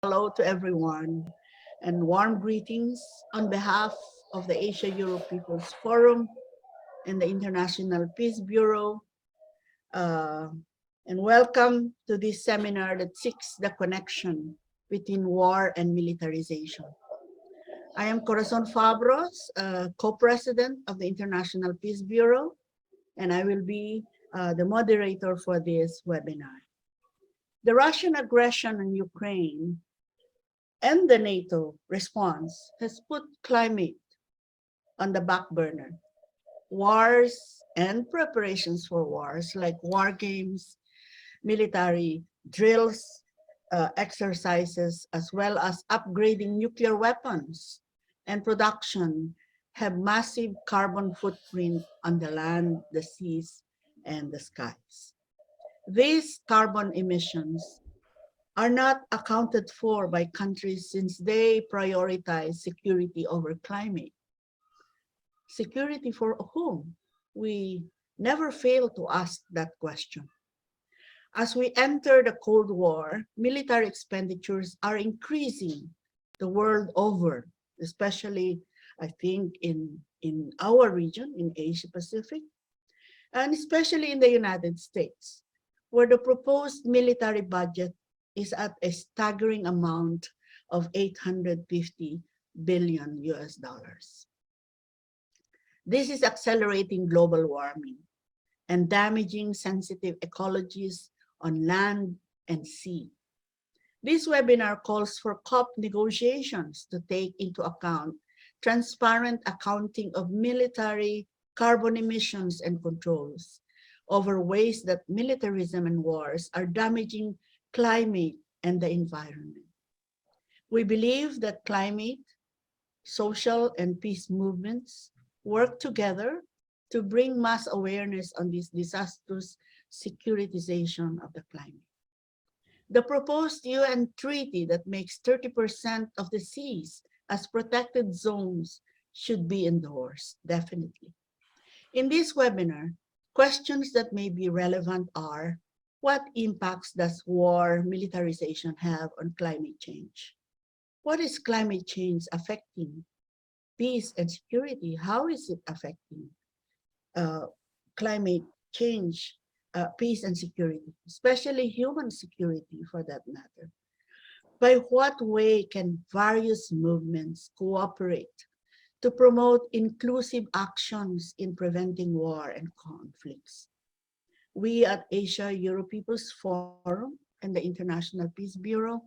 Hello to everyone and warm greetings on behalf of the Asia-Europe People's Forum and the International Peace Bureau. uh, and welcome to this seminar that seeks the connection between war and militarization. I am Corazon Fabros, co-president of the International Peace Bureau, and I will be the moderator for this webinar. The Russian aggression in Ukraine and the NATO response has put climate on the back burner. Wars and preparations for wars, like war games, military drills, exercises, as well as upgrading nuclear weapons and production, have massive carbon footprint on the land, the seas, and the skies. These carbon emissions are not accounted for by countries since they prioritize security over climate. Security for whom? We never fail to ask that question. As we enter the Cold War, military expenditures are increasing the world over, especially, I think, in our region, in Asia Pacific, and especially in the United States, where the proposed military budget is at a staggering amount of 850 billion US dollars. This is accelerating global warming and damaging sensitive ecologies on land and sea. This webinar calls for COP negotiations to take into account transparent accounting of military carbon emissions and controls over ways that militarism and wars are damaging climate and the environment. We believe that climate, social, and peace movements work together to bring mass awareness on this disastrous securitization of the climate. The proposed UN treaty that makes 30% of the seas as protected zones should be endorsed, definitely. In this webinar, questions that may be relevant are: what impacts does war militarization have on climate change? What is climate change affecting peace and security? How is it affecting uh, climate change, peace and security, especially human security for that matter? By what way can various movements cooperate to promote inclusive actions in preventing war and conflicts? We at Asia Europe People's Forum and the International Peace Bureau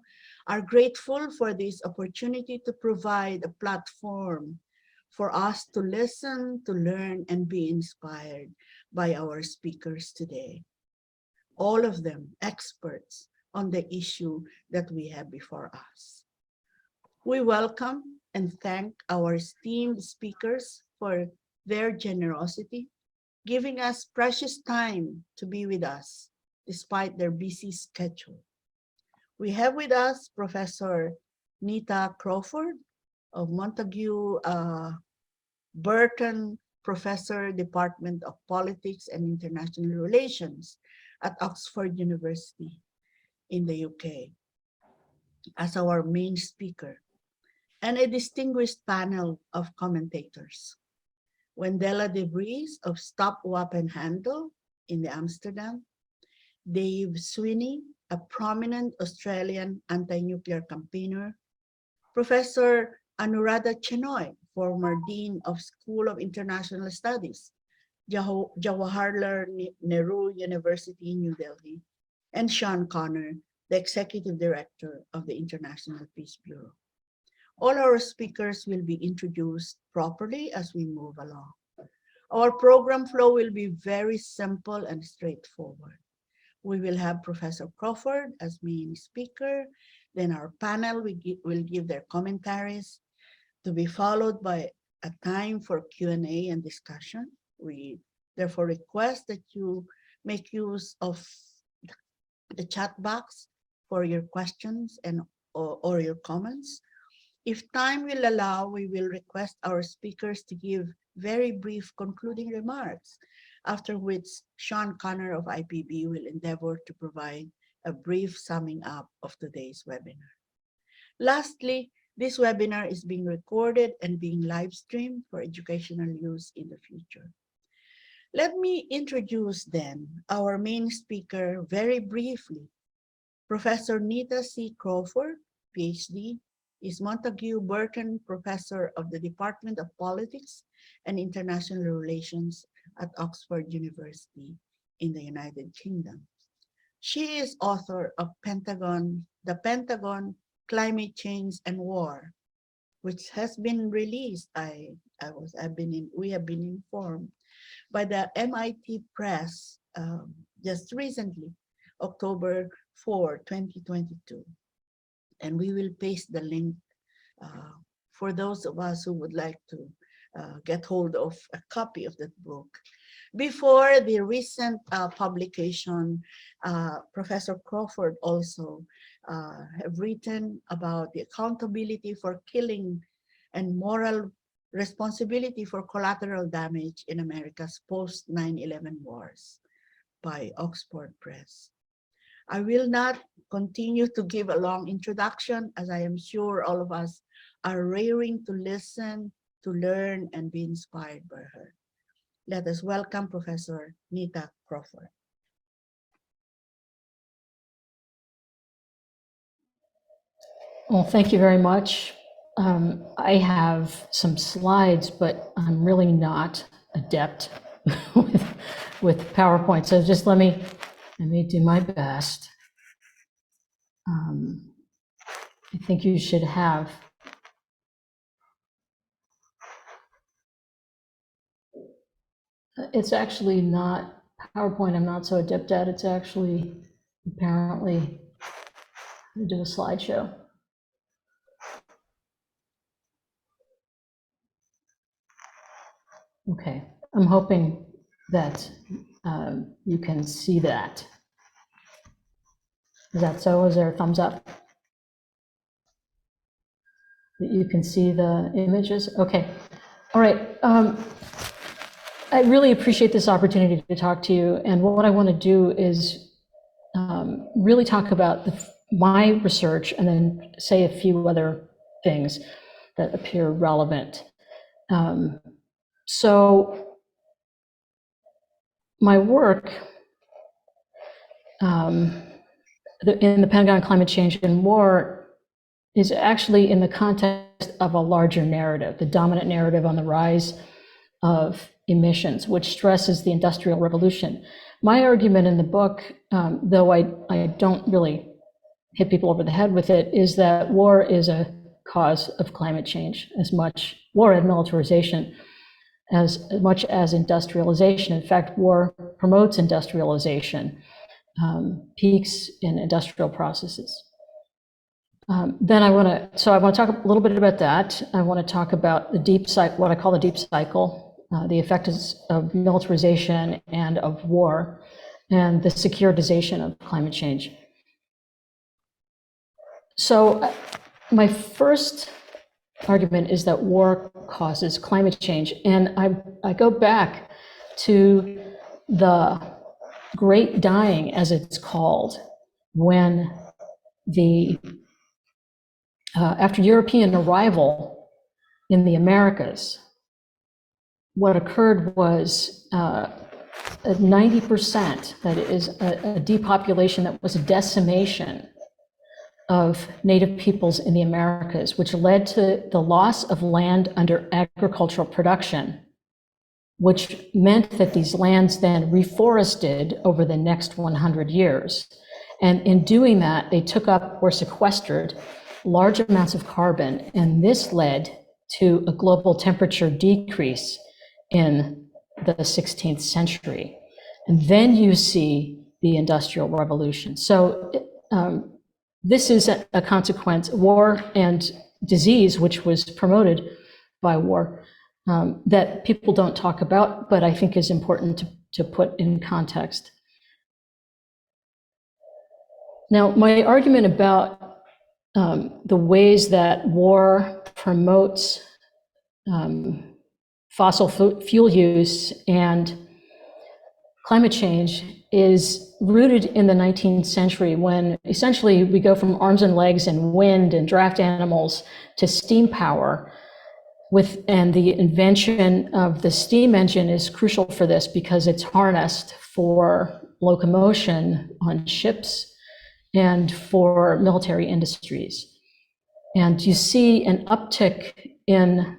are grateful for this opportunity to provide a platform for us to listen, to learn, and be inspired by our speakers today. All of them experts on the issue that we have before us. We welcome and thank our esteemed speakers for their generosity, giving us precious time to be with us despite their busy schedule. We have with us Professor Neta Crawford of Montague Burton Professor, Department of Politics and International Relations at Oxford University in the UK, as our main speaker, and a distinguished panel of commentators. Wendella de Vries of Stop Weapon Handle in Amsterdam, Dave Sweeney, a prominent Australian anti-nuclear campaigner, Professor Anuradha Chenoy, former Dean of School of International Studies, Jawaharlal Nehru University, New Delhi, and Sean Connor, the Executive Director of the International Peace Bureau. All our speakers will be introduced properly as we move along. Our program flow will be very simple and straightforward. We will have Professor Crawford as main speaker, then our panel will give their commentaries, to be followed by a time for Q&A and discussion. We therefore request that you make use of the chat box for your questions or your comments. If time will allow, we will request our speakers to give very brief concluding remarks, after which Sean Connor of IPB will endeavor to provide a brief summing up of today's webinar. Lastly, this webinar is being recorded and being live streamed for educational use in the future. Let me introduce then our main speaker very briefly. Professor Neta C. Crawford, PhD, is Montague Burton Professor of the Department of Politics and International Relations at Oxford University in the United Kingdom. She is author of The Pentagon, Climate Change and War, which has been released. We have been informed by the MIT Press just recently, October 4, 2022. And we will paste the link for those of us who would like to get hold of a copy of that book. Before the recent publication, Professor Crawford also have written about the accountability for killing and moral responsibility for collateral damage in America's post 9/11 wars by Oxford Press. I will not continue to give a long introduction, as I am sure all of us are raring to listen, to learn, and be inspired by her. Let us welcome Professor Neta Crawford. Well, thank you very much. I have some slides, but I'm really not adept with PowerPoint. So just let me do my best. I think you should have. It's actually not PowerPoint. I'm not so adept at. It's actually apparently do a slideshow. Okay, I'm hoping that you can see that. Is that so? Is there a thumbs up? That you can see the images? Okay, all right. I really appreciate this opportunity to talk to you. And what I want to do is really talk about my research and then say a few other things that appear relevant. So my work in the Pentagon, Climate Change and War is actually in the context of a larger narrative, the dominant narrative on the rise of emissions, which stresses the Industrial Revolution. My argument in the book, though I don't really hit people over the head with it, is that war is a cause of climate change, as much war and militarization as much as industrialization. In fact, war promotes industrialization, peaks in industrial processes. Then I want to talk a little bit about that. I want to talk about the deep cycle, what I call the deep cycle, the effects of militarization and of war, and the securitization of climate change. So my first argument is that war causes climate change. And I go back to the Great Dying, as it's called, when after European arrival in the Americas, what occurred was 90%, that is a depopulation, that was a decimation of native peoples in the Americas, which led to the loss of land under agricultural production, which meant that these lands then reforested over the next 100 years. And in doing that, they took up or sequestered large amounts of carbon, and this led to a global temperature decrease in the 16th century. And then you see the Industrial Revolution. So this is a consequence, war and disease, which was promoted by war, that people don't talk about, but I think is important to put in context. Now, my argument about the ways that war promotes fossil fuel use and climate change is rooted in the 19th century, when essentially we go from arms and legs and wind and draft animals to steam power. And the invention of the steam engine is crucial for this, because it's harnessed for locomotion on ships and for military industries. And you see an uptick in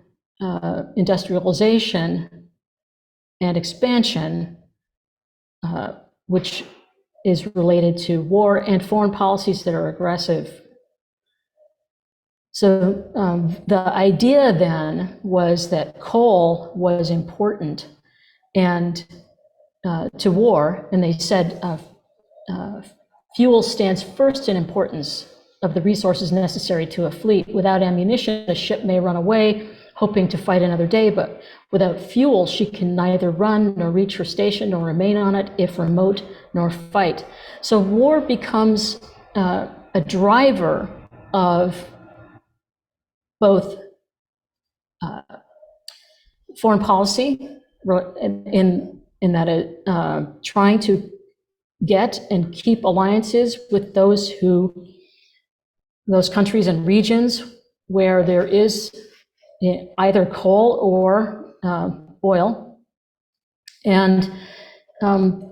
industrialization and expansion, which is related to war and foreign policies that are aggressive. So the idea then was that coal was important and to war, and they said fuel stands first in importance of the resources necessary to a fleet. Without ammunition, a ship may run away, hoping to fight another day, but without fuel, she can neither run nor reach her station nor remain on it, if remote, nor fight. So war becomes a driver of both foreign policy, in that trying to get and keep alliances with those countries and regions where there is either coal or oil. And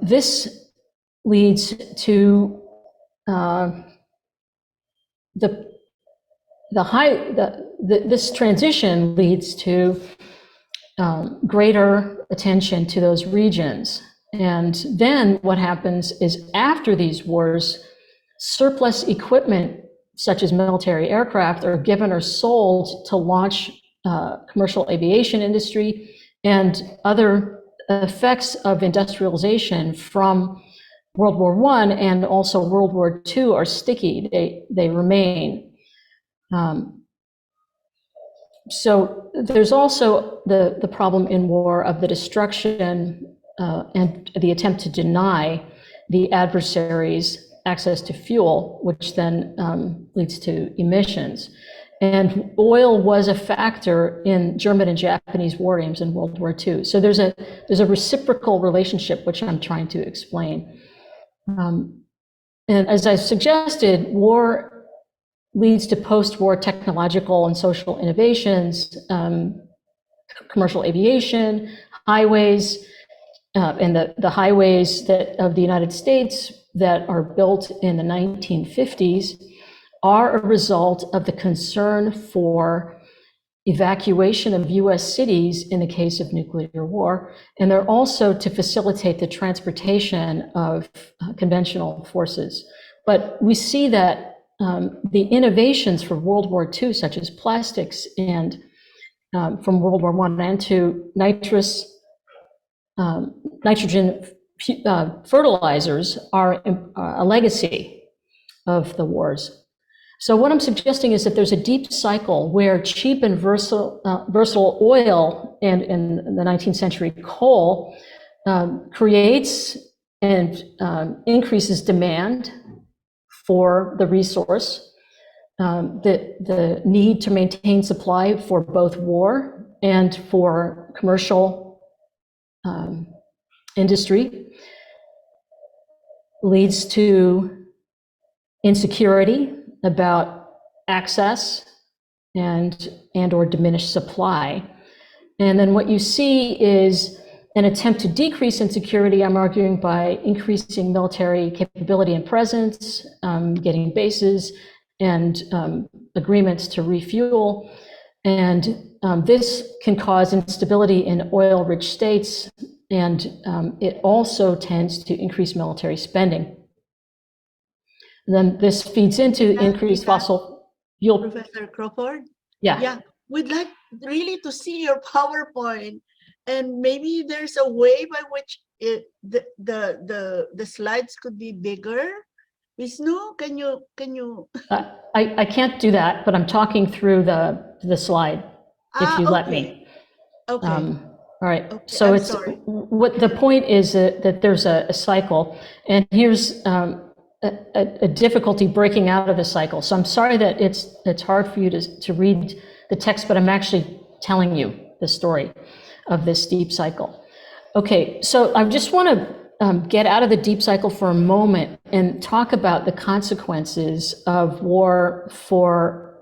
this leads to this transition leads to greater attention to those regions. And then what happens is, after these wars, surplus equipment such as military aircraft are given or sold to launch commercial aviation industry, and other effects of industrialization from World War I and also World War II are sticky. They remain. So there's also the problem in war of the destruction and the attempt to deny the adversaries access to fuel, which then leads to emissions. And oil was a factor in German and Japanese war aims in World War II. So there's a reciprocal relationship, which I'm trying to explain. And as I suggested, war leads to post-war technological and social innovations, commercial aviation, highways, and the highways of the United States that are built in the 1950s are a result of the concern for evacuation of US cities in the case of nuclear war. And they're also to facilitate the transportation of conventional forces. But we see that the innovations for World War II, such as plastics, and from World War I, and to nitrogen fertilizers, are a legacy of the wars. So what I'm suggesting is that there's a deep cycle where cheap and versatile oil and in the 19th century coal creates and increases demand for the resource, the need to maintain supply for both war and for commercial industry, leads to insecurity about access and or diminished supply. And then what you see is an attempt to decrease insecurity, I'm arguing, by increasing military capability and presence, getting bases and agreements to refuel. And this can cause instability in oil-rich states, and it also tends to increase military spending. And then this feeds into increased fossil fuel. Professor Crawford? Yeah. Yeah, we'd like really to see your PowerPoint, and maybe there's a way by which the slides could be bigger. Vishnu, can you? I can't do that, but I'm talking through the slide, if you let me. Okay. All right. Okay, So I'm sorry. what the point is that there's a cycle, and here's a difficulty breaking out of the cycle. So I'm sorry that it's hard for you to read the text, but I'm actually telling you the story of this deep cycle. Okay, so I just want to get out of the deep cycle for a moment and talk about the consequences of war for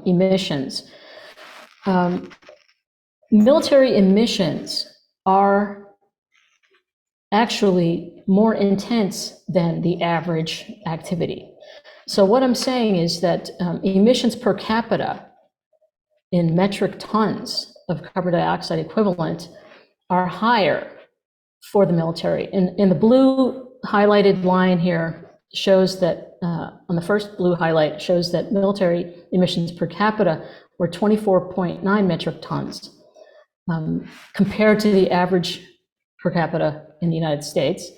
emissions. Military emissions are actually more intense than the average activity. So what I'm saying is that emissions per capita in metric tons of carbon dioxide equivalent are higher for the military. And the blue highlighted line here shows that, on the first blue highlight, shows that military emissions per capita were 24.9 metric tons, compared to the average per capita in the United States.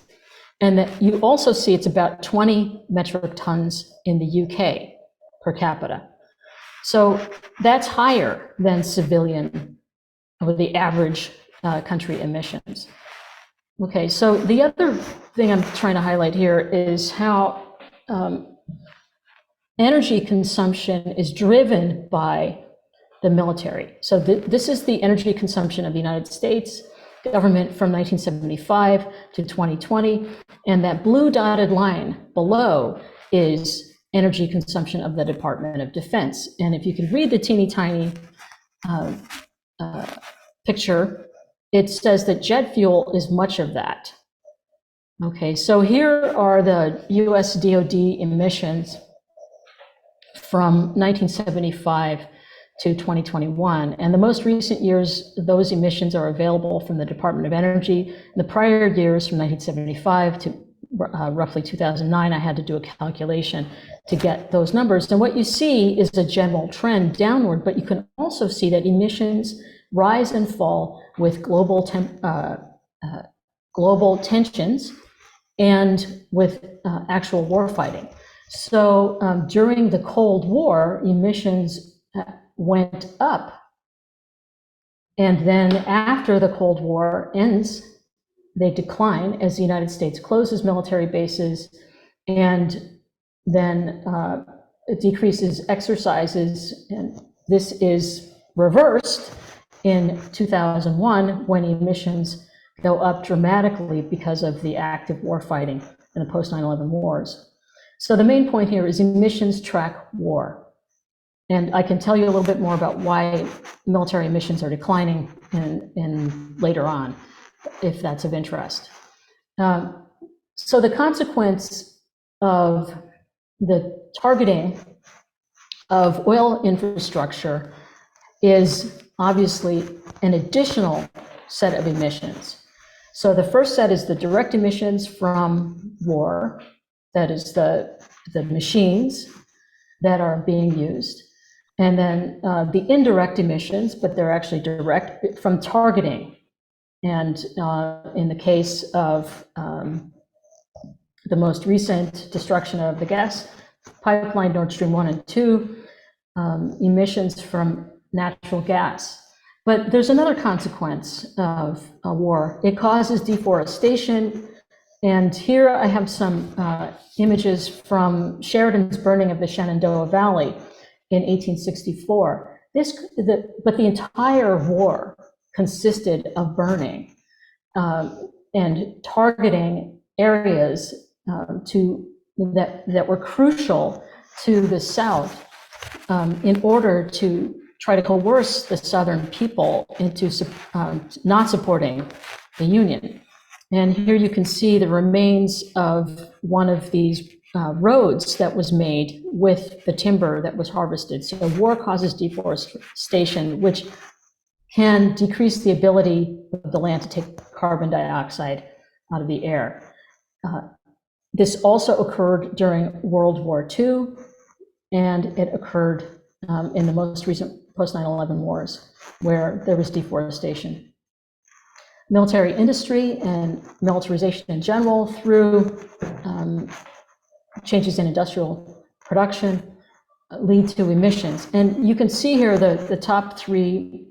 And that you also see it's about 20 metric tons in the UK per capita. So that's higher than civilian, or the average country emissions. Okay, so the other thing I'm trying to highlight here is how energy consumption is driven by the military. So this is the energy consumption of the United States government from 1975 to 2020, and that blue dotted line below is energy consumption of the Department of Defense. And if you can read the teeny tiny picture, it says that jet fuel is much of that. Okay, so here are the US DoD emissions from 1975 to 2021. And the most recent years, those emissions are available from the Department of Energy. The prior years, from 1975 to roughly 2009, I had to do a calculation to get those numbers. And what you see is a general trend downward, but you can also see that emissions rise and fall with global tensions and with actual war fighting. So during the Cold War, emissions went up. And then after the Cold War ends, they decline as the United States closes military bases and then it decreases exercises. And this is reversed in 2001 when emissions go up dramatically because of the active war fighting in the post 9/11 wars. So the main point here is emissions track war. And I can tell you a little bit more about why military emissions are declining in later on, if that's of interest. So the consequence of the targeting of oil infrastructure is obviously an additional set of emissions. So the first set is the direct emissions from war, that is the machines that are being used. And then the indirect emissions, but they're actually direct from targeting. And in the case of the most recent destruction of the gas pipeline, Nord Stream 1 and 2, emissions from natural gas. But there's another consequence of a war. It causes deforestation. And here I have some images from Sheridan's burning of the Shenandoah Valley in 1864. But the entire war consisted of burning and targeting areas that were crucial to the South in order to try to coerce the Southern people into not supporting the Union. And here you can see the remains of one of these roads that was made with the timber that was harvested. So war causes deforestation, which can decrease the ability of the land to take carbon dioxide out of the air. This also occurred during World War II, and it occurred in the most recent post 9/11 wars, where there was deforestation. Military industry and militarization in general, through changes in industrial production, lead to emissions. And you can see here the top three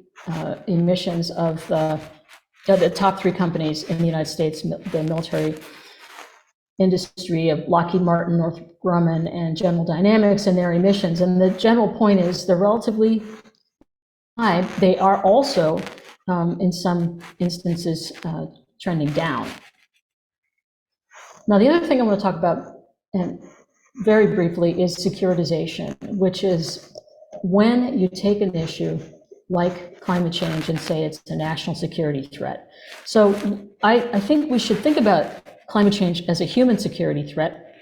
emissions of the top three companies in the United States, the military industry of Lockheed Martin, Northrop Grumman, and General Dynamics, and their emissions. And the general point is they're relatively high. They are also, in some instances, trending down. Now, the other thing I want to talk about, and very briefly, is securitization, which is when you take an issue like climate change and say it's a national security threat. So I think we should think about climate change as a human security threat,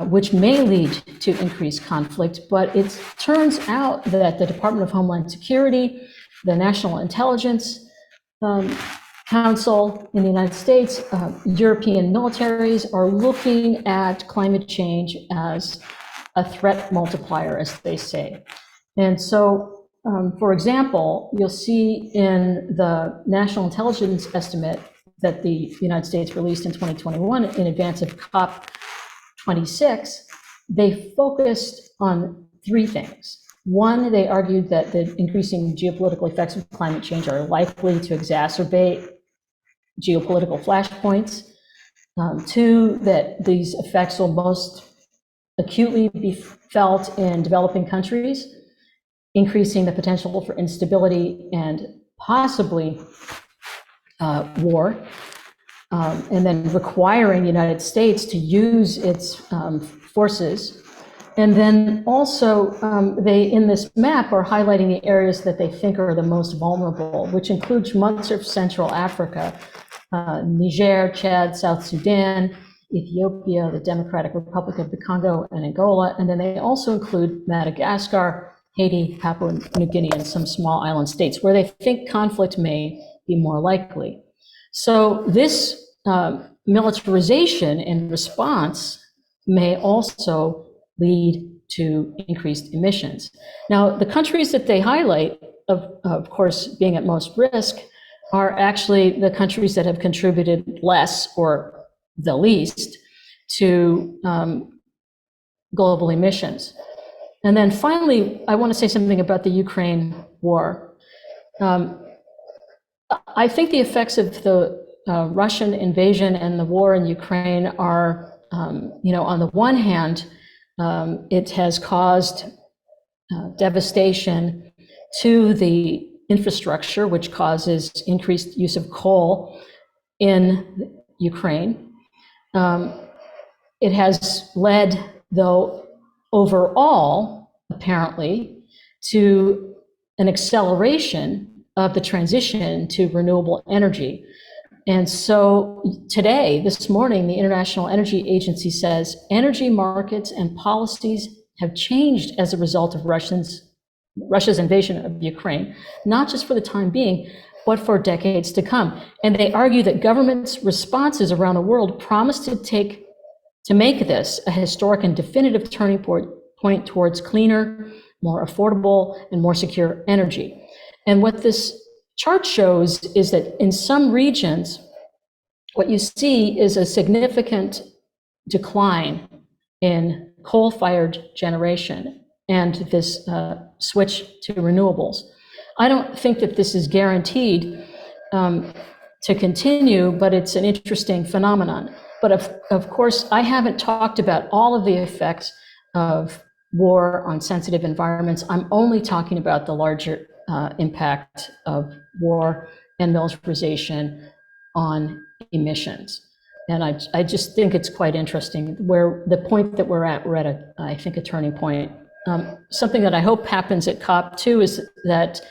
which may lead to increased conflict, but it turns out that the Department of Homeland Security, the National Intelligence Council in the United States, European militaries are looking at climate change as a threat multiplier, as they say. And so, for example, you'll see in the National Intelligence Estimate that the United States released in 2021 in advance of COP26, they focused on three things. One, they argued that the increasing geopolitical effects of climate change are likely to exacerbate geopolitical flashpoints. Two, that these effects will most acutely be felt in developing countries, increasing the potential for instability and possibly war, and then requiring the United States to use its forces. And then also, they, in this map, are highlighting the areas that they think are the most vulnerable, which includes much of Central Africa, Niger, Chad, South Sudan, Ethiopia, the Democratic Republic of the Congo, and Angola. And then they also include Madagascar, Haiti, Papua New Guinea, and some small island states where they think conflict may be more likely. So this militarization in response may also lead to increased emissions. Now, the countries that they highlight, of course, being at most risk, are actually the countries that have contributed less or the least to global emissions. And then finally, I want to say something about the Ukraine war. I think the effects of the Russian invasion and the war in Ukraine are, on the one hand, it has caused devastation to the infrastructure, which causes increased use of coal in Ukraine. It has led, though, overall, apparently, to an acceleration of the transition to renewable energy. And so today, this morning, the International Energy Agency says energy markets and policies have changed as a result of Russia's invasion of Ukraine, not just for the time being, but for decades to come. And they argue that governments' responses around the world promise to make this a historic and definitive turning point towards cleaner, more affordable, and more secure energy. And what this chart shows is that in some regions, what you see is a significant decline in coal-fired generation and this switch to renewables. I don't think that this is guaranteed to continue, but it's an interesting phenomenon. But of course, I haven't talked about all of the effects of war on sensitive environments. I'm only talking about the larger impact of war and militarization on emissions. And I just think it's quite interesting where the point that we're at I think, a turning point. Something that I hope happens at COP2 is that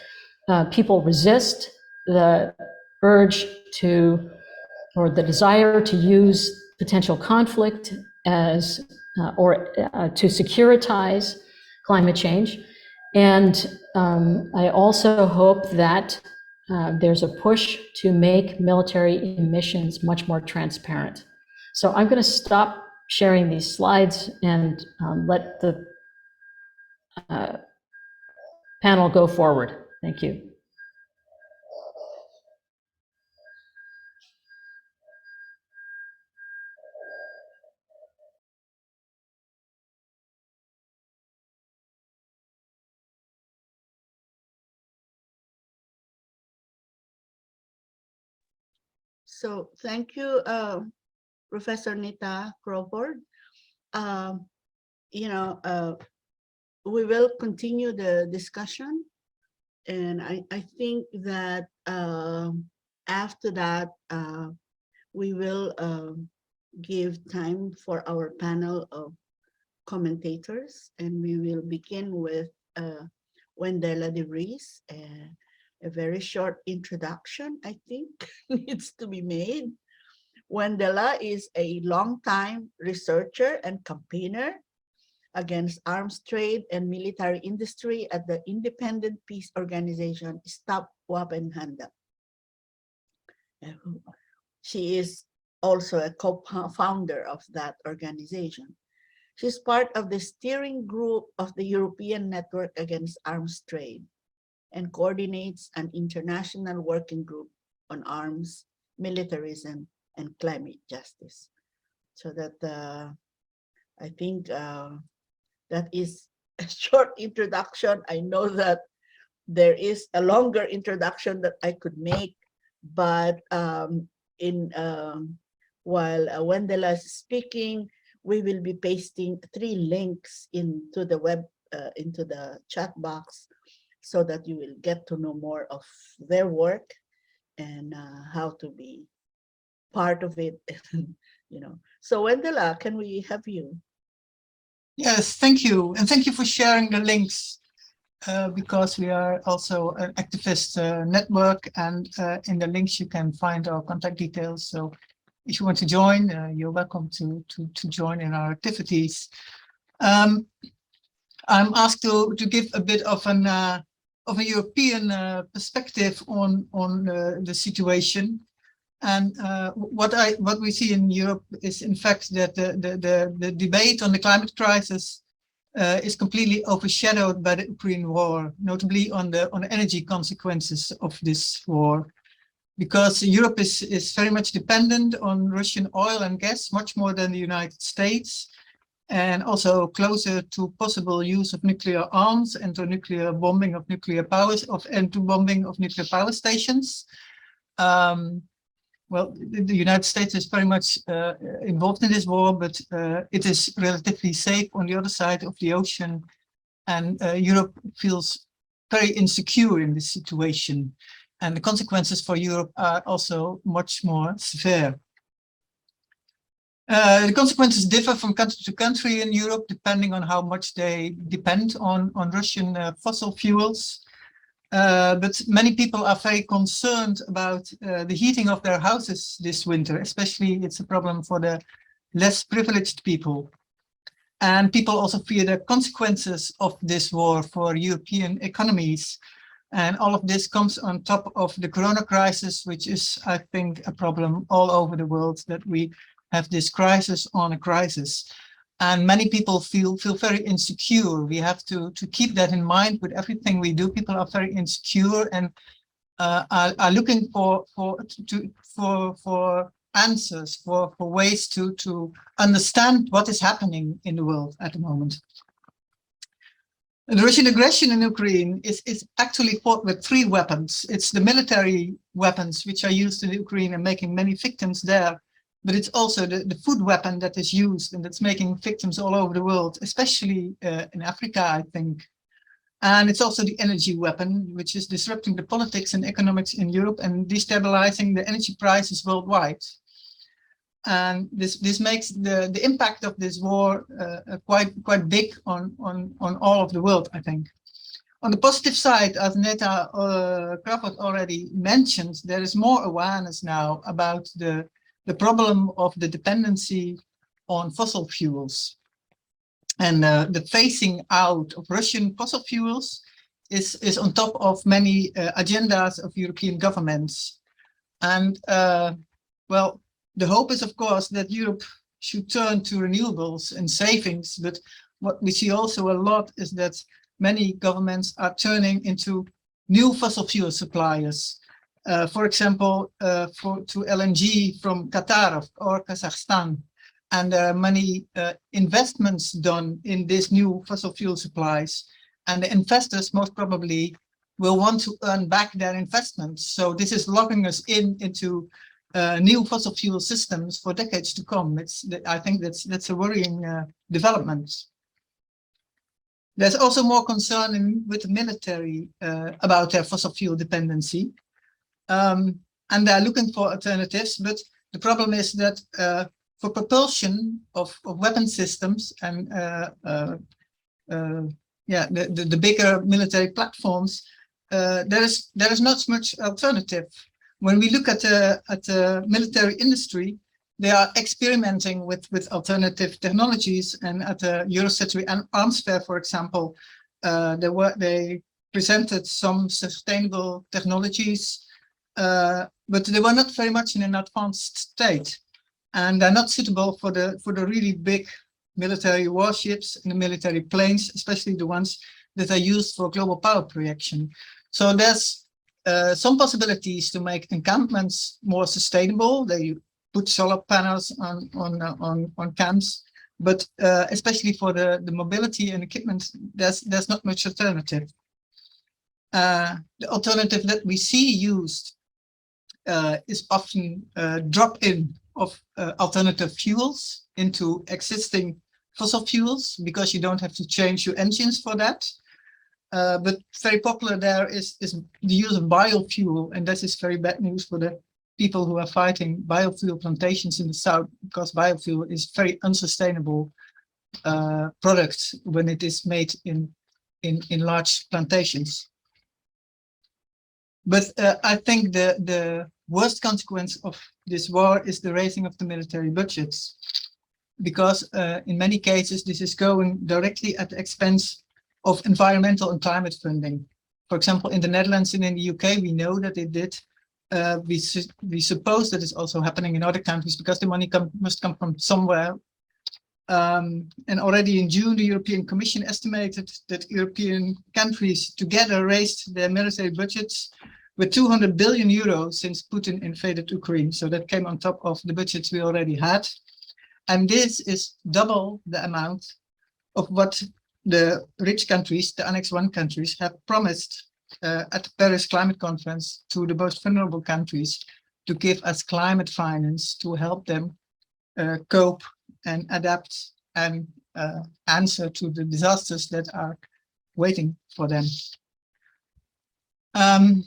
people resist the urge to, or the desire to use potential conflict as, to securitize climate change. And I also hope that there's a push to make military emissions much more transparent. So I'm going to stop sharing these slides and let the panel go forward. Thank you. So thank you, Professor Neta Crawford. We will continue the discussion, and I think that after that, we will give time for our panel of commentators, and we will begin with Wendy de Vries. A very short introduction, I think, needs to be made. Wendella is a longtime researcher and campaigner against arms trade and military industry at the independent peace organization Stop Wapenhandel. She is also a co-founder of that organization. She's part of the steering group of the European Network Against Arms Trade and coordinates an international working group on arms, militarism, and climate justice. So that I think that is a short introduction. I know that there is a longer introduction that I could make, but in while Wendella is speaking, we will be pasting 3 links into the into the chat box, so that you will get to know more of their work and how to be part of it. So Wendella, can we have you? Yes, thank you. And thank you for sharing the links, because we are also an activist network, and in the links you can find our contact details. So if you want to join, you're welcome to join in our activities. I'm asked to give a bit of a European perspective on the situation. And what we see in Europe is, in fact, that the debate on the climate crisis is completely overshadowed by the Ukraine war, notably on the energy consequences of this war, because Europe is very much dependent on Russian oil and gas, much more than the United States, and also closer to possible use of nuclear arms and to nuclear bombing of nuclear powers and to bombing of nuclear power stations. Well, the United States is very much involved in this war, but it is relatively safe on the other side of the ocean, and Europe feels very insecure in this situation, and the consequences for Europe are also much more severe. The consequences differ from country to country in Europe, depending on how much they depend on Russian fossil fuels. But many people are very concerned about the heating of their houses this winter. Especially, it's a problem for the less privileged people. And people also fear the consequences of this war for European economies. And all of this comes on top of the corona crisis, which is, I think, a problem all over the world, that we have this crisis on a crisis. And many people feel very insecure. We have to keep that in mind with everything we do. People are very insecure and are looking for answers, for ways to understand what is happening in the world at the moment. The Russian aggression in Ukraine is actually fought with 3 weapons. It's the military weapons, which are used in Ukraine and making many victims there. But it's also the food weapon that is used, and that's making victims all over the world, especially in Africa, I think. And it's also the energy weapon, which is disrupting the politics and economics in Europe and destabilizing the energy prices worldwide. And this makes the impact of this war quite big on all of the world, I think. On the positive side, as Neta Crawford already mentioned, there is more awareness now about the problem of the dependency on fossil fuels. And the phasing out of Russian fossil fuels is on top of many agendas of European governments. And well, the hope is, of course, that Europe should turn to renewables and savings. But what we see also a lot is that many governments are turning into new fossil fuel suppliers. For example, to LNG from Qatar or Kazakhstan. And there are many investments done in these new fossil fuel supplies. And the investors most probably will want to earn back their investments. So this is locking us into new fossil fuel systems for decades to come. I think that's a worrying development. There's also more concern with the military about their fossil fuel dependency. And they're looking for alternatives, but the problem is that for propulsion of weapon systems and the bigger military platforms, there is not much alternative. When we look at the military industry, they are experimenting with alternative technologies, and at the Eurosatory Arms Fair, for example, they presented some sustainable technologies, but they were not very much in an advanced state, and they're not suitable for the really big military warships and the military planes, especially the ones that are used for global power projection. So there's some possibilities to make encampments more sustainable. They put solar panels on camps, but especially for the mobility and equipment, there's not much alternative. The alternative that we see used is often drop-in of alternative fuels into existing fossil fuels, because you don't have to change your engines for that. But very popular there is the use of biofuel, and this is very bad news for the people who are fighting biofuel plantations in the south, because biofuel is very unsustainable product when it is made in large plantations. But I think the worst consequence of this war is the raising of the military budgets, because in many cases this is going directly at the expense of environmental and climate funding. For example, in the Netherlands and in the UK, we know that it did. We suppose that it's also happening in other countries, because the money must come from somewhere. And already in June, the European Commission estimated that European countries together raised their military budgets with 200 billion euros since Putin invaded Ukraine. So that came on top of the budgets we already had. And this is double the amount of what the rich countries, the Annex I countries, have promised at the Paris Climate Conference to the most vulnerable countries to give as climate finance to help them cope and adapt and answer to the disasters that are waiting for them. In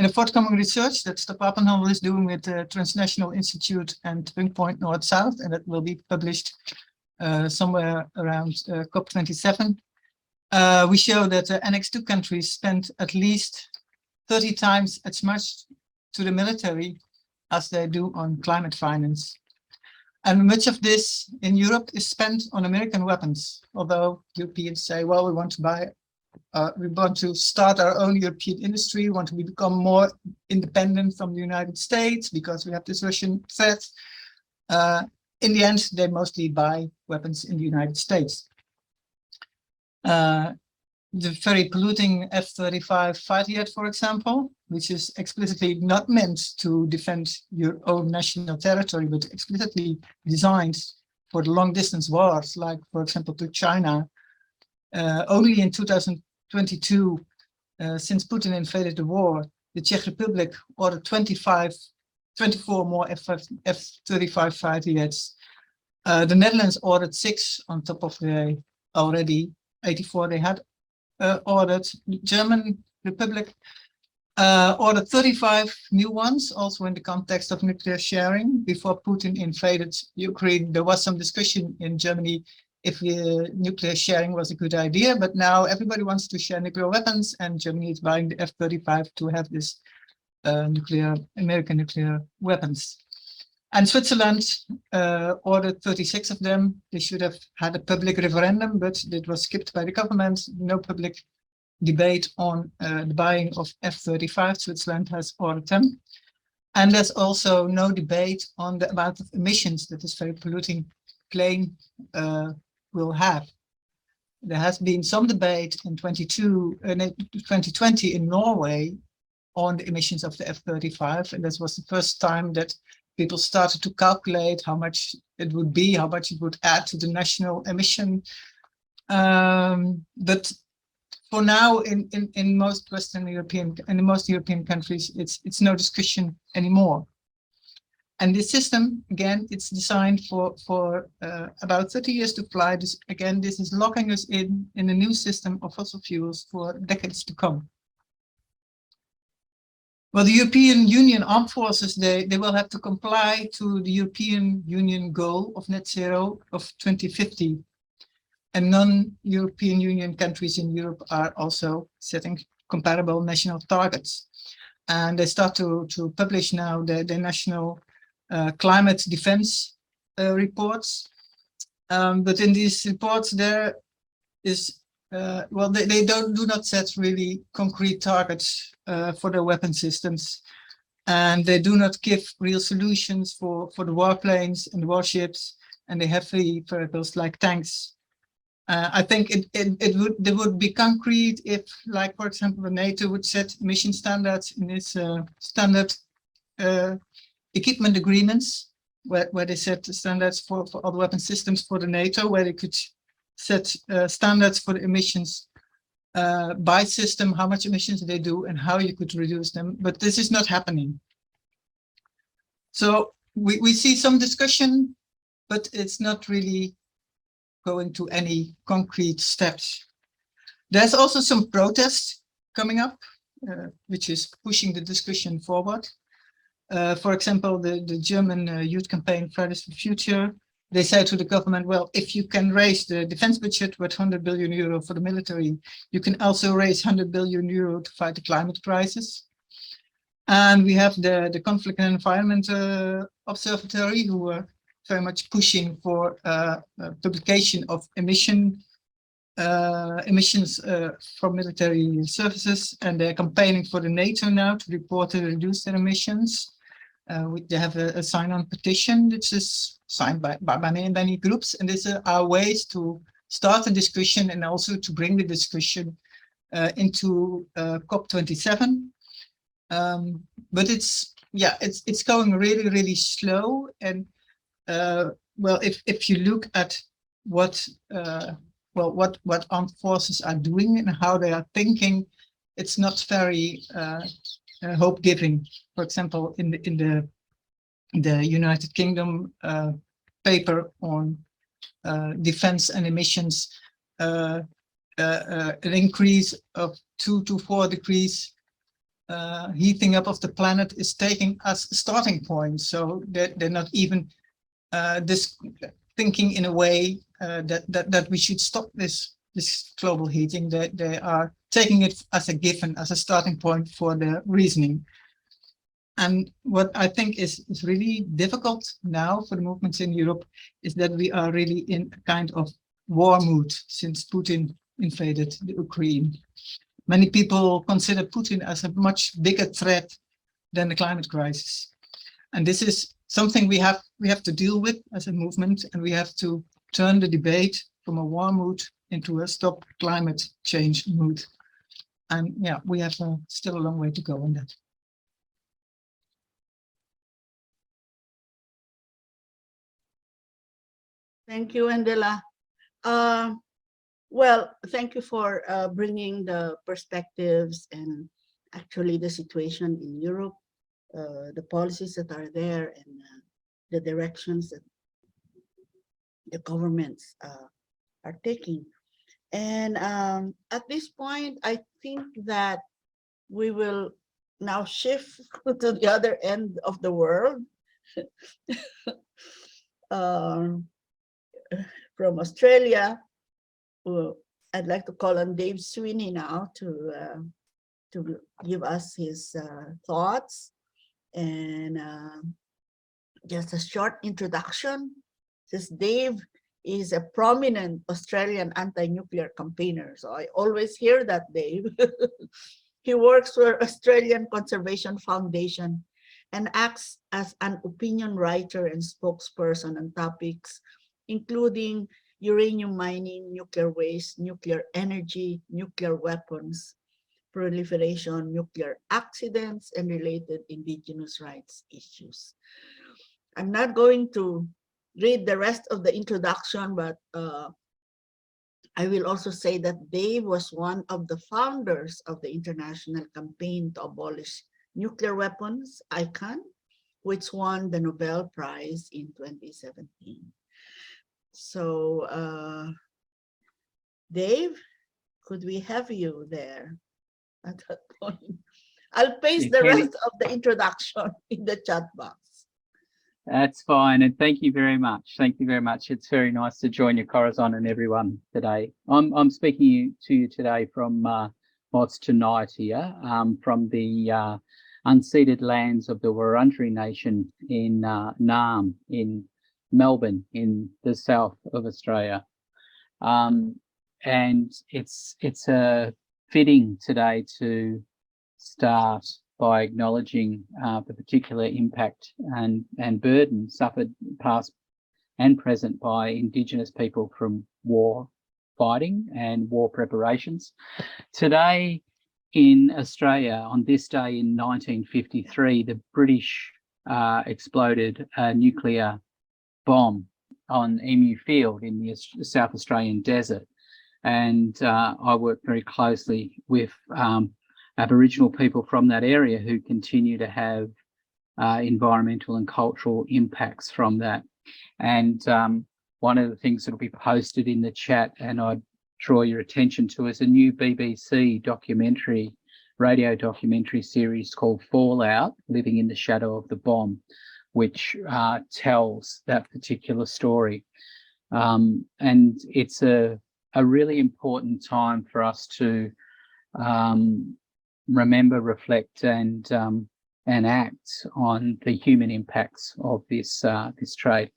the forthcoming research that Stop Pappenhandel is doing with the Transnational Institute and Twin Point North-South, and that will be published somewhere around COP27, we show that the Annex II countries spend at least 30 times as much to the military as they do on climate finance. And much of this in Europe is spent on American weapons, although Europeans say, well, we want to start our own European industry, we want to become more independent from the United States because we have this Russian threat. In the end, they mostly buy weapons in the United States. The very polluting F-35 fighter jet, for example, which is explicitly not meant to defend your own national territory, but explicitly designed for the long-distance wars, like, for example, to China. Only in 2022, since Putin invaded the war, the Czech Republic ordered 24 more F-35 fighter jets. The Netherlands ordered 6 on top of the already 84 they had ordered. The German Republic ordered 35 new ones, also in the context of nuclear sharing. Before Putin invaded Ukraine, there was some discussion in Germany if nuclear sharing was a good idea, but now everybody wants to share nuclear weapons, and Germany is buying the F-35 to have this American nuclear weapons. And Switzerland ordered 36 of them. They should have had a public referendum, but it was skipped by the government. No public debate on the buying of F-35. Switzerland has ordered them. And there's also no debate on the amount of emissions that this very polluting plane will have. There has been some debate in 2020 in Norway on the emissions of the F-35, and this was the first time that people started to calculate how much it would be, how much it would add to the national emission. But for now, in most Western European and in most European countries, it's no discussion anymore. And this system, again, it's designed for about 30 years to fly. This is locking us in a new system of fossil fuels for decades to come. Well, the European Union armed forces, they will have to comply to the European Union goal of net zero of 2050. And non-European Union countries in Europe are also setting comparable national targets. And they start to publish now the national climate defense reports. But in these reports, there is, well, they do not set really concrete targets for their weapon systems. And they do not give real solutions for the warplanes and the warships and the heavy vehicles like tanks. I think they would be concrete if, like, for example, the NATO would set emission standards in its standard equipment agreements, where they set standards for all the weapon systems for the NATO, where they could set standards for the emissions by system, how much emissions they do and how you could reduce them. But this is not happening. So we see some discussion, but it's not really going to any concrete steps. There's also some protests coming up, which is pushing the discussion forward. For example, the German youth campaign Fridays for Future, they say to the government, well, if you can raise the defense budget with 100 billion euro for the military, you can also raise 100 billion euro to fight the climate crisis. And we have the Conflict and Environment Observatory, who are very much pushing for publication of emissions from military services, and they're campaigning for the NATO now to report and reduce their emissions. They have a sign-on petition, which is signed by many groups, and these are ways to start a discussion and also to bring the discussion into COP27. But it's going really slow, and well, if you look at what armed forces are doing and how they are thinking, it's not very hope-giving. For example, in the United Kingdom paper on defense and emissions, an increase of 2 to 4 degrees heating up of the planet is taking as a starting point. So they're not even thinking in a way that we should stop this global heating. They are taking it as a given, as a starting point for their reasoning. And what I think is really difficult now for the movements in Europe is that we are really in a kind of war mood since Putin invaded the Ukraine. Many people consider Putin as a much bigger threat than the climate crisis. And this is something we have to deal with as a movement, and we have to turn the debate from a war mood into a stop climate change mood. And yeah, we have still a long way to go on that. Thank you, Andela. Well, thank you for bringing the perspectives and actually the situation in Europe, the policies that are there, and the directions that the governments are taking. And at this point, I think that we will now shift to the other end of the world. From Australia, I'd like to call on Dave Sweeney now to give us his thoughts and just a short introduction. This Dave is a prominent Australian anti-nuclear campaigner, so I always hear that, Dave. He works for Australian Conservation Foundation and acts as an opinion writer and spokesperson on topics including uranium mining, nuclear waste, nuclear energy, nuclear weapons, proliferation, nuclear accidents, and related indigenous rights issues. I'm not going to read the rest of the introduction, but I will also say that Dave was one of the founders of the international campaign to abolish nuclear weapons, ICAN, which won the Nobel Prize in 2017. So, Dave, could we have you there at that point? I'll paste If the any, rest of the introduction in the chat box. that's fine, and thank you very much. Thank you very much. It's very nice to join you, Corazon, and everyone today. I'm speaking to you today from what's tonight here, from the unceded lands of the Wurundjeri Nation in Naarm, in Melbourne, in the south of Australia. And it's fitting today to start by acknowledging the particular impact and burden suffered past and present by Indigenous people from war fighting and war preparations. Today in Australia, on this day in 1953, the British exploded a nuclear bomb on Emu Field in the South Australian desert. And I work very closely with Aboriginal people from that area who continue to have environmental and cultural impacts from that. And one of the things that will be posted in the chat, and I'd draw your attention to, is a new BBC documentary, radio documentary series called Fallout, Living in the Shadow of the Bomb, which tells that particular story. And it's a really important time for us to remember, reflect, and act on the human impacts of this trade.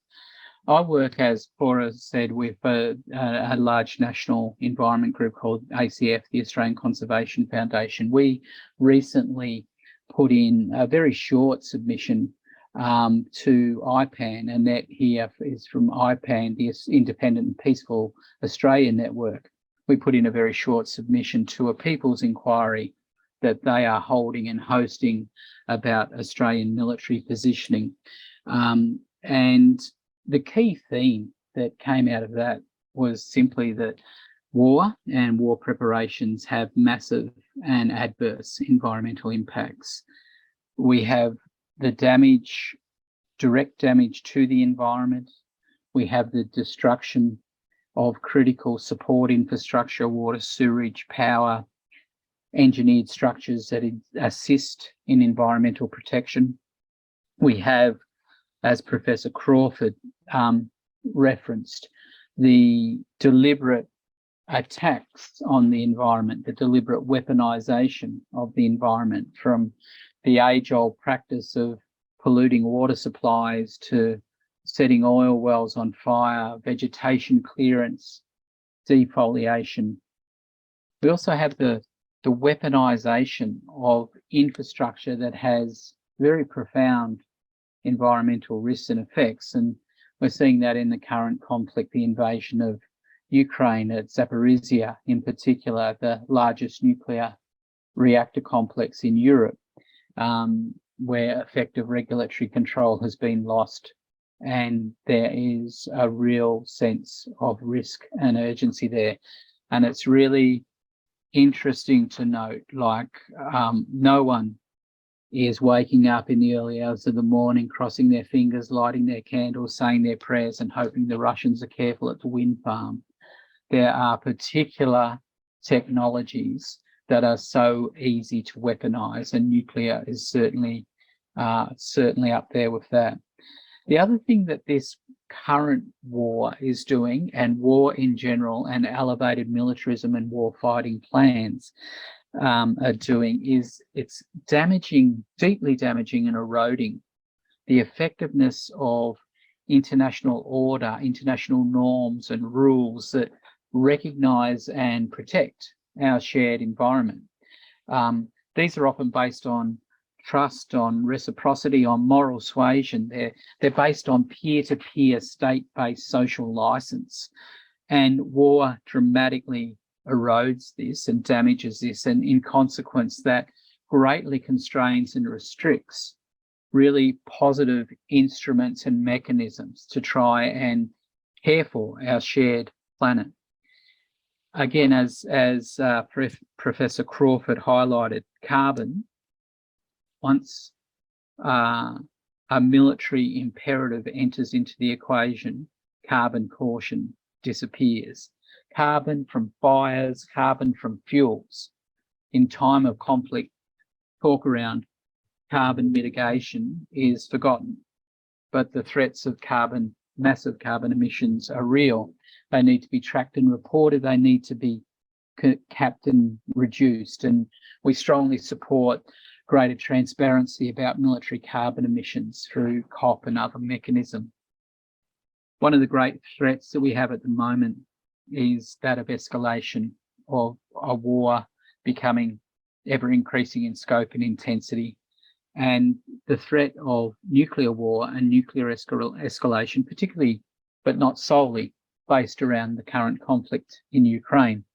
I work, as Flora said, with a large national environment group called ACF, the Australian Conservation Foundation. We recently put in a very short submission to IPAN, and that here is from IPAN, the Independent and Peaceful Australia Network. We put in a very short submission to a people's inquiry that they are holding and hosting about Australian military positioning. And the key theme that came out of that was simply that war and war preparations have massive and adverse environmental impacts. We have the damage, direct damage to the environment. We have the destruction of critical support infrastructure, water, sewerage, power, engineered structures that assist in environmental protection. We have, as Professor Crawford referenced, the deliberate attacks on the environment, the deliberate weaponization of the environment, from the age-old practice of polluting water supplies to setting oil wells on fire, vegetation clearance, defoliation. We also have the weaponization of infrastructure that has very profound environmental risks and effects. And we're seeing that in the current conflict, the invasion of Ukraine at Zaporizhia, in particular, the largest nuclear reactor complex in Europe, where effective regulatory control has been lost. And there is a real sense of risk and urgency there. And it's really interesting to note, like, no one is waking up in the early hours of the morning, crossing their fingers, lighting their candles, saying their prayers and hoping the Russians are careful at the wind farm. There are particular technologies that are so easy to weaponize, and nuclear is certainly up there with that. The other thing that this current war is doing, and war in general, and elevated militarism and war fighting plans are doing, is it's damaging, deeply damaging and eroding the effectiveness of international order, international norms and rules that recognize and protect our shared environment. These are often based on trust, on reciprocity, on moral suasion. They're based on peer-to-peer state-based social license. And war dramatically erodes this and damages this, and in consequence that greatly constrains and restricts really positive instruments and mechanisms to try and care for our shared planet. Again, as Professor Crawford highlighted, carbon, once a military imperative enters into the equation, carbon caution disappears. Carbon from fires, carbon from fuels in time of conflict talk around carbon mitigation is forgotten, but the threats of massive carbon emissions are real. They need to be tracked and reported. They need to be capped and reduced. And we strongly support greater transparency about military carbon emissions through COP and other mechanisms. One of the great threats that we have at the moment is that of escalation of a war becoming ever increasing in scope and intensity. And the threat of nuclear war and nuclear escalation, particularly, but not solely, based around the current conflict in Ukraine,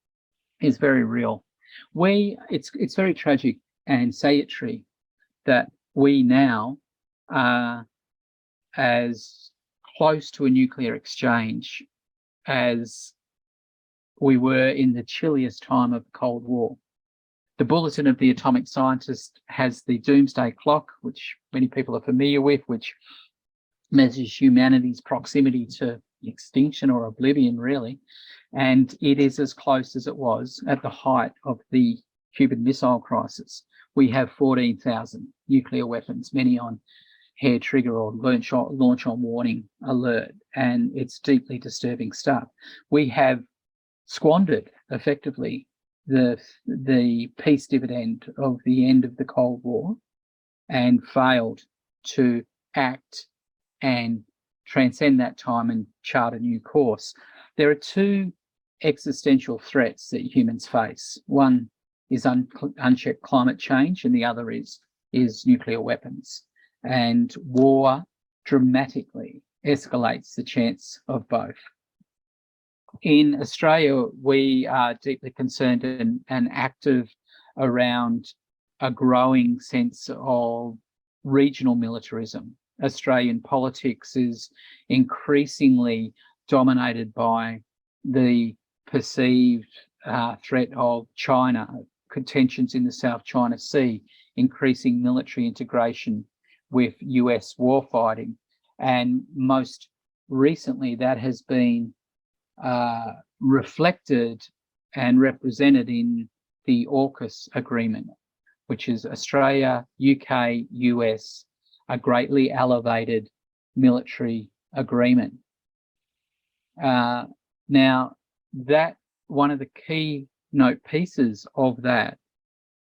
is very real. It's very tragic and salutary that we now are as close to a nuclear exchange as we were in the chilliest time of the Cold War. The Bulletin of the Atomic Scientist has the doomsday clock, which many people are familiar with, which measures humanity's proximity to extinction or oblivion, really. And it is as close as it was at the height of the Cuban Missile Crisis. We have 14,000 nuclear weapons, many on hair trigger or launch on warning alert, and it's deeply disturbing stuff. We have squandered effectively the peace dividend of the end of the Cold War and failed to act and transcend that time and chart a new course. There are two existential threats that humans face. One is unchecked climate change, and the other is nuclear weapons. And war dramatically escalates the chance of both. In Australia, we are deeply concerned and active around a growing sense of regional militarism. Australian politics is increasingly dominated by the perceived threat of China, contentions in the South China Sea, increasing military integration with US warfighting. And most recently, that has been reflected and represented in the AUKUS agreement, which is Australia, UK, US, a greatly elevated military agreement. Now, that one of the keynote pieces of that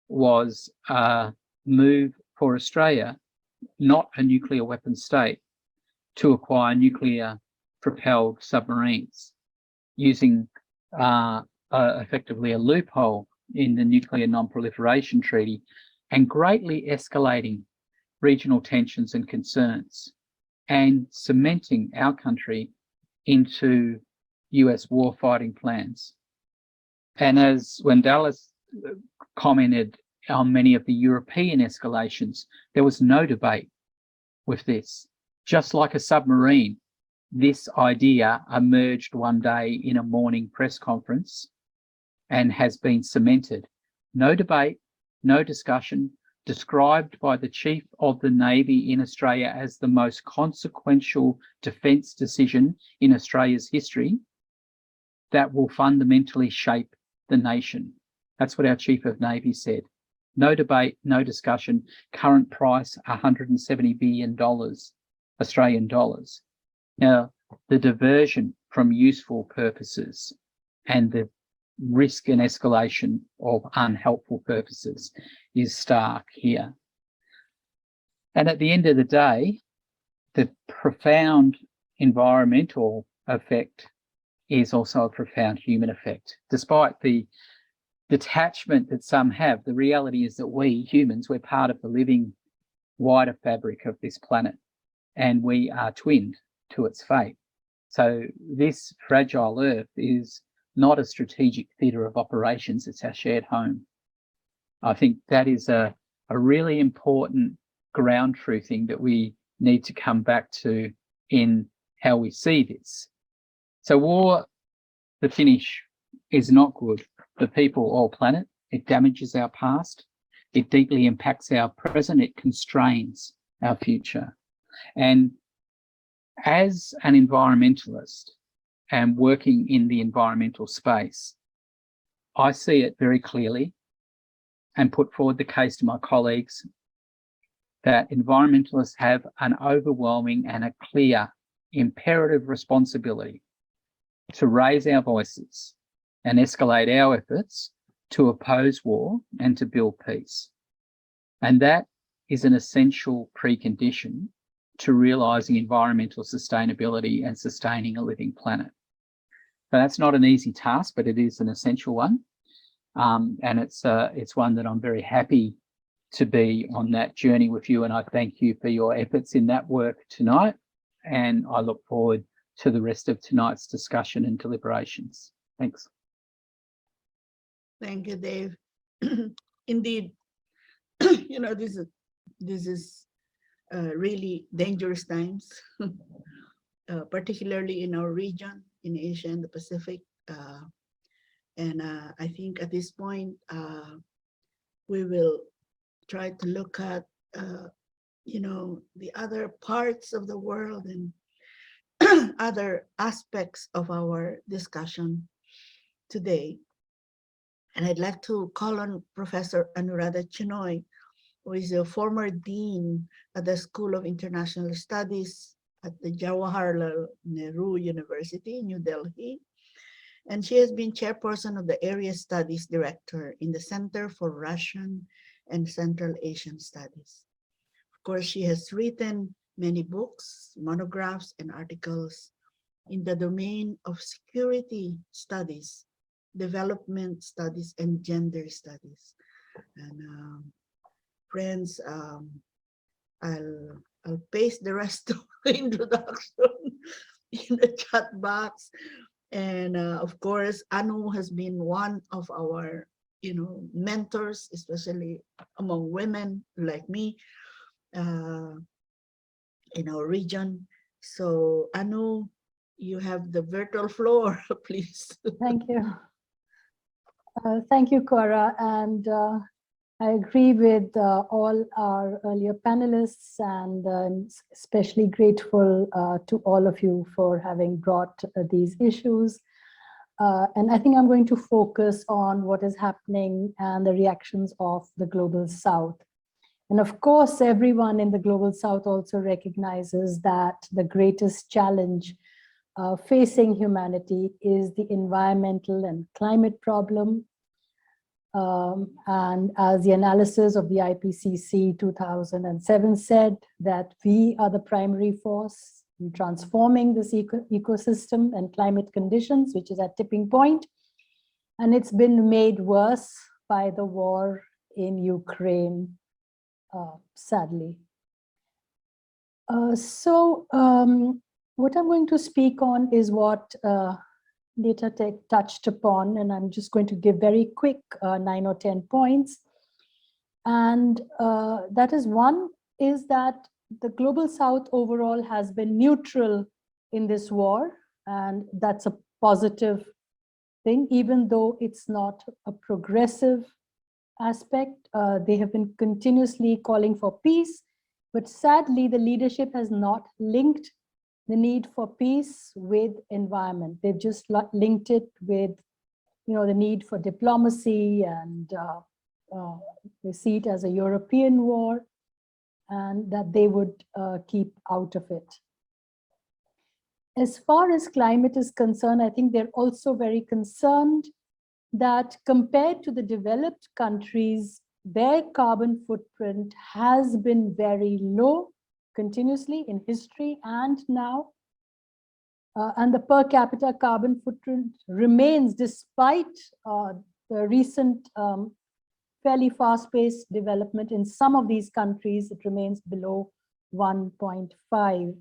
was a move for Australia, not a nuclear weapon state, to acquire nuclear propelled submarines using effectively a loophole in the Nuclear Non-Proliferation Treaty, and greatly escalating regional tensions and concerns and cementing our country into US warfighting plans. And as Wendy commented on many of the European escalations, there was no debate with this. Just like a submarine, this idea emerged one day in a morning press conference and has been cemented. No debate, no discussion, described by the Chief of the Navy in Australia as the most consequential defence decision in Australia's history that will fundamentally shape the nation. That's what our Chief of Navy said. No debate, no discussion. Current price, $170 billion, Australian dollars. Now, the diversion from useful purposes and the risk and escalation of unhelpful purposes is stark here. And at the end of the day, the profound environmental effect is also a profound human effect. Despite the detachment that some have, the reality is that we humans, we're part of the living wider fabric of this planet, and we are twinned to its fate. So this fragile Earth is not a strategic theatre of operations, it's our shared home. I think that is a really important ground truthing that we need to come back to in how we see this. So war, the finish, is not good for people or planet. It damages our past. It deeply impacts our present. It constrains our future. And as an environmentalist and working in the environmental space, I see it very clearly and put forward the case to my colleagues that environmentalists have an overwhelming and a clear imperative responsibility to raise our voices and escalate our efforts to oppose war and to build peace. And that is an essential precondition to realising environmental sustainability and sustaining a living planet. So that's not an easy task, but it is an essential one. And it's one that I'm very happy to be on that journey with you. And I thank you for your efforts in that work tonight. And I look forward to the rest of tonight's discussion and deliberations. Thanks. Thank you, Dave. Indeed, this is really dangerous times, particularly in our region, in Asia and the Pacific. And I think at this point, we will try to look at, the other parts of the world and other aspects of our discussion today. And I'd like to call on Professor Anuradha Chenoy, who is a former dean at the School of International Studies at the Jawaharlal Nehru University in New Delhi. And she has been chairperson of the Area Studies Director in the Center for Russian and Central Asian Studies. Of course, she has written many books, monographs, and articles in the domain of security studies, development studies, and gender studies. And friends, I'll paste the rest of the introduction in the chat box. And of course, Anu has been one of our, mentors, especially among women like me in our region. So Anu, you have the virtual floor, please. Thank you. Thank you, Cora. And I agree with all our earlier panelists, and I'm especially grateful to all of you for having brought these issues. And I think I'm going to focus on what is happening and the reactions of the Global South. And of course, everyone in the Global South also recognizes that the greatest challenge facing humanity is the environmental and climate problem. And as the analysis of the IPCC 2007 said, that we are the primary force in transforming this ecosystem and climate conditions, which is at tipping point. And it's been made worse by the war in Ukraine, sadly. What I'm going to speak on is what Neta touched upon, and I'm just going to give very quick 9 or 10 points. And that is, one is that the Global South overall has been neutral in this war, and that's a positive thing, even though it's not a progressive aspect. They have been continuously calling for peace, but sadly, the leadership has not linked the need for peace with environment. They've just linked it with, the need for diplomacy, and they see it as a European war, and that they would keep out of it. As far as climate is concerned, I think they're also very concerned that compared to the developed countries, their carbon footprint has been very low continuously in history and now. And the per capita carbon footprint remains, despite the recent fairly fast-paced development in some of these countries, it remains below 1.5.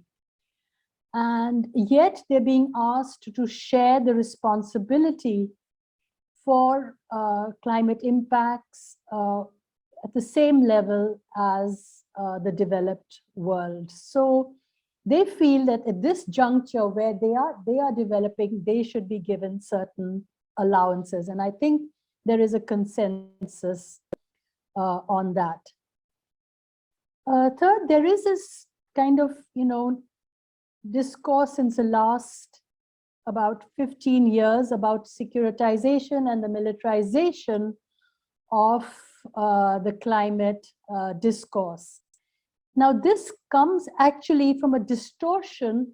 And yet they're being asked to share the responsibility for climate impacts at the same level as the developed world. So they feel that at this juncture where they are developing, they should be given certain allowances. And I think there is a consensus on that. Third, there is this kind of, discourse since the last about 15 years about securitization and the militarization of the climate discourse. Now, this comes actually from a distortion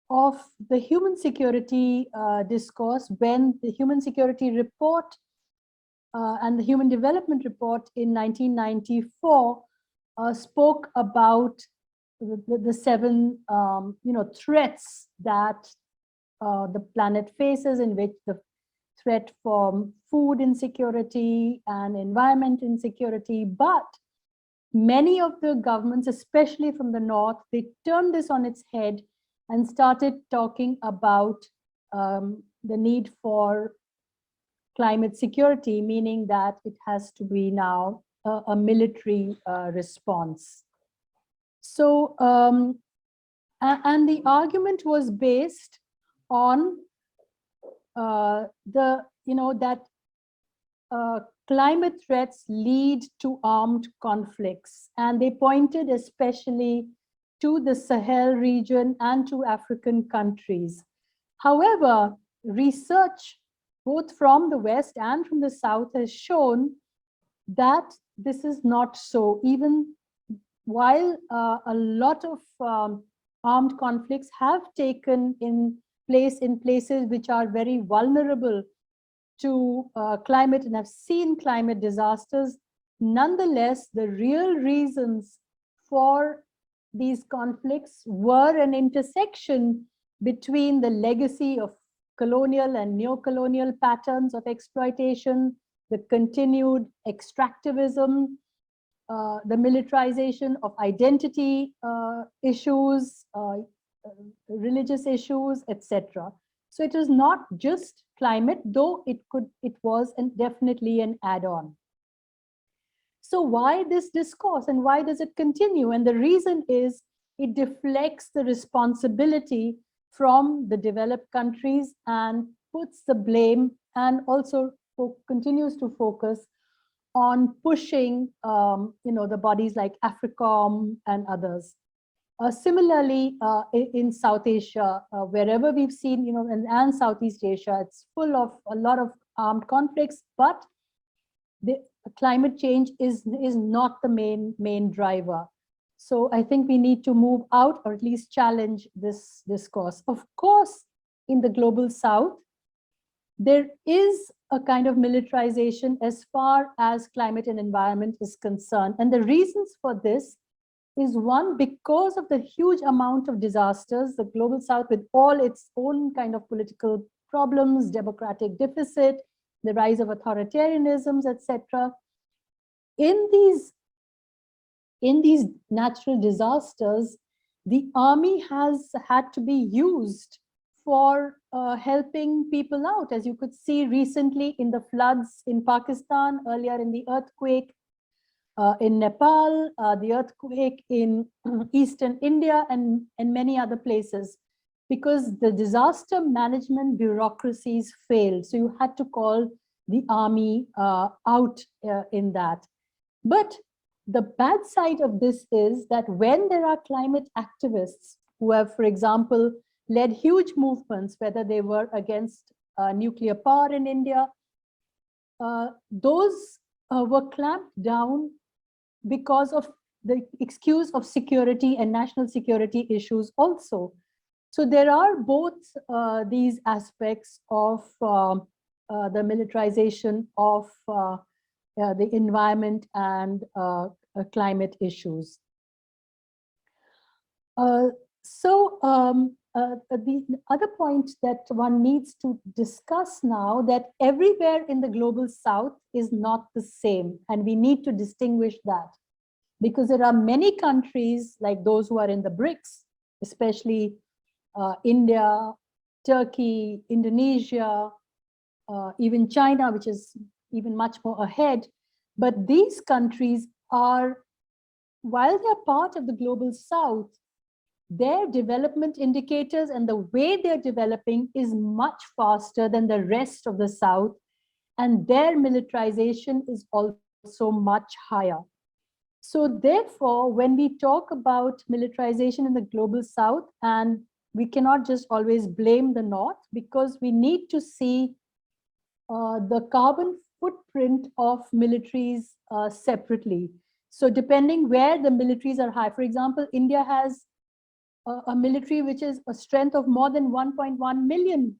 of the human security discourse when the Human Security Report and the Human Development Report in 1994 spoke about the seven threats that the planet faces, in which the threat from food insecurity and environment insecurity. But many of the governments, especially from the north, they turned this on its head and started talking about the need for climate security, meaning that it has to be now a military response. So, and the argument was based on that climate threats lead to armed conflicts, and they pointed especially to the Sahel region and to African countries. However, research both from the West and from the South has shown that this is not so. Even while a lot of armed conflicts have taken place in places which are very vulnerable to climate and have seen climate disasters, nonetheless, the real reasons for these conflicts were an intersection between the legacy of colonial and neo-colonial patterns of exploitation, the continued extractivism, the militarization of identity issues, religious issues, etc. So it is not just climate, though it was definitely an add-on. So why this discourse and why does it continue? And the reason is it deflects the responsibility from the developed countries and puts the blame, and also continues to focus on pushing the bodies like AFRICOM and others. Similarly, in South Asia, wherever we've seen, and Southeast Asia, it's full of a lot of armed conflicts, but the climate change is not the main driver. So I think we need to move out, or at least challenge this discourse. Of course, in the global South, there is a kind of militarization as far as climate and environment is concerned. And the reasons for this is, one, because of the huge amount of disasters, the global South, with all its own kind of political problems, democratic deficit, the rise of authoritarianisms, etc. In these natural disasters, the army has had to be used for helping people out, as you could see recently in the floods in Pakistan, earlier in the earthquake in Nepal, the earthquake in eastern India, and many other places, because the disaster management bureaucracies failed. So you had to call the army out in that. But the bad side of this is that when there are climate activists who have, for example, led huge movements, whether they were against nuclear power in India, those were clamped down because of the excuse of security and national security issues also. So there are both these aspects of the militarization of the environment and climate issues. The other point that one needs to discuss now, that everywhere in the global South is not the same, and we need to distinguish that, because there are many countries like those who are in the BRICS, especially India, Turkey, Indonesia, even China, which is even much more ahead. But these countries are, while they're part of the global South, their development indicators and the way they're developing is much faster than the rest of the South, and their militarization is also much higher. So therefore, when we talk about militarization in the global South, and we cannot just always blame the North, because we need to see the carbon footprint of militaries separately. So depending where the militaries are high, for example, India has a military which is a strength of more than 1.1 million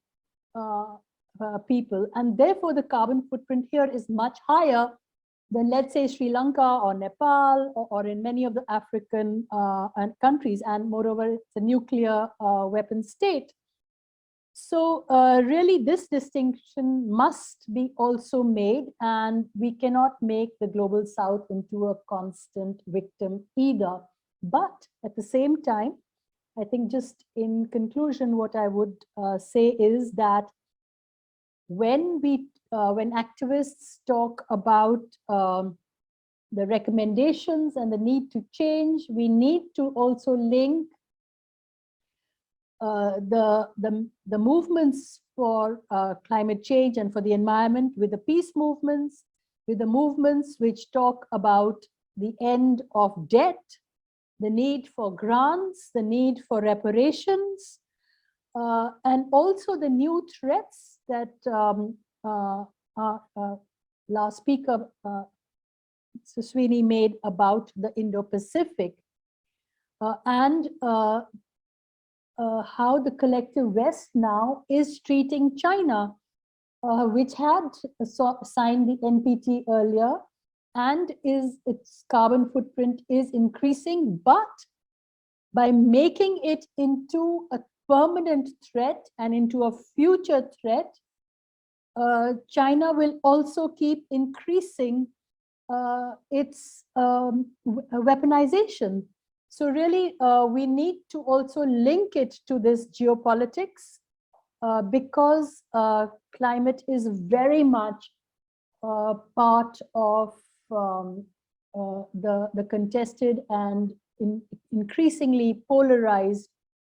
people, and therefore the carbon footprint here is much higher than, let's say, Sri Lanka or Nepal or in many of the African countries, and moreover, it's a nuclear weapon state. So really this distinction must be also made, and we cannot make the global south into a constant victim either. But at the same time, I think just in conclusion, what I would say is that when activists talk about the recommendations and the need to change, we need to also link the movements for climate change and for the environment with the peace movements, with the movements which talk about the end of debt, the need for grants, the need for reparations, and also the new threats that last speaker, Sweeney, made about the Indo-Pacific, and how the collective West now is treating China, which had signed the NPT earlier, and its carbon footprint is increasing, but by making it into a permanent threat and into a future threat, China will also keep increasing its weaponization. So really, we need to also link it to this geopolitics because climate is very much part of the contested and increasingly polarized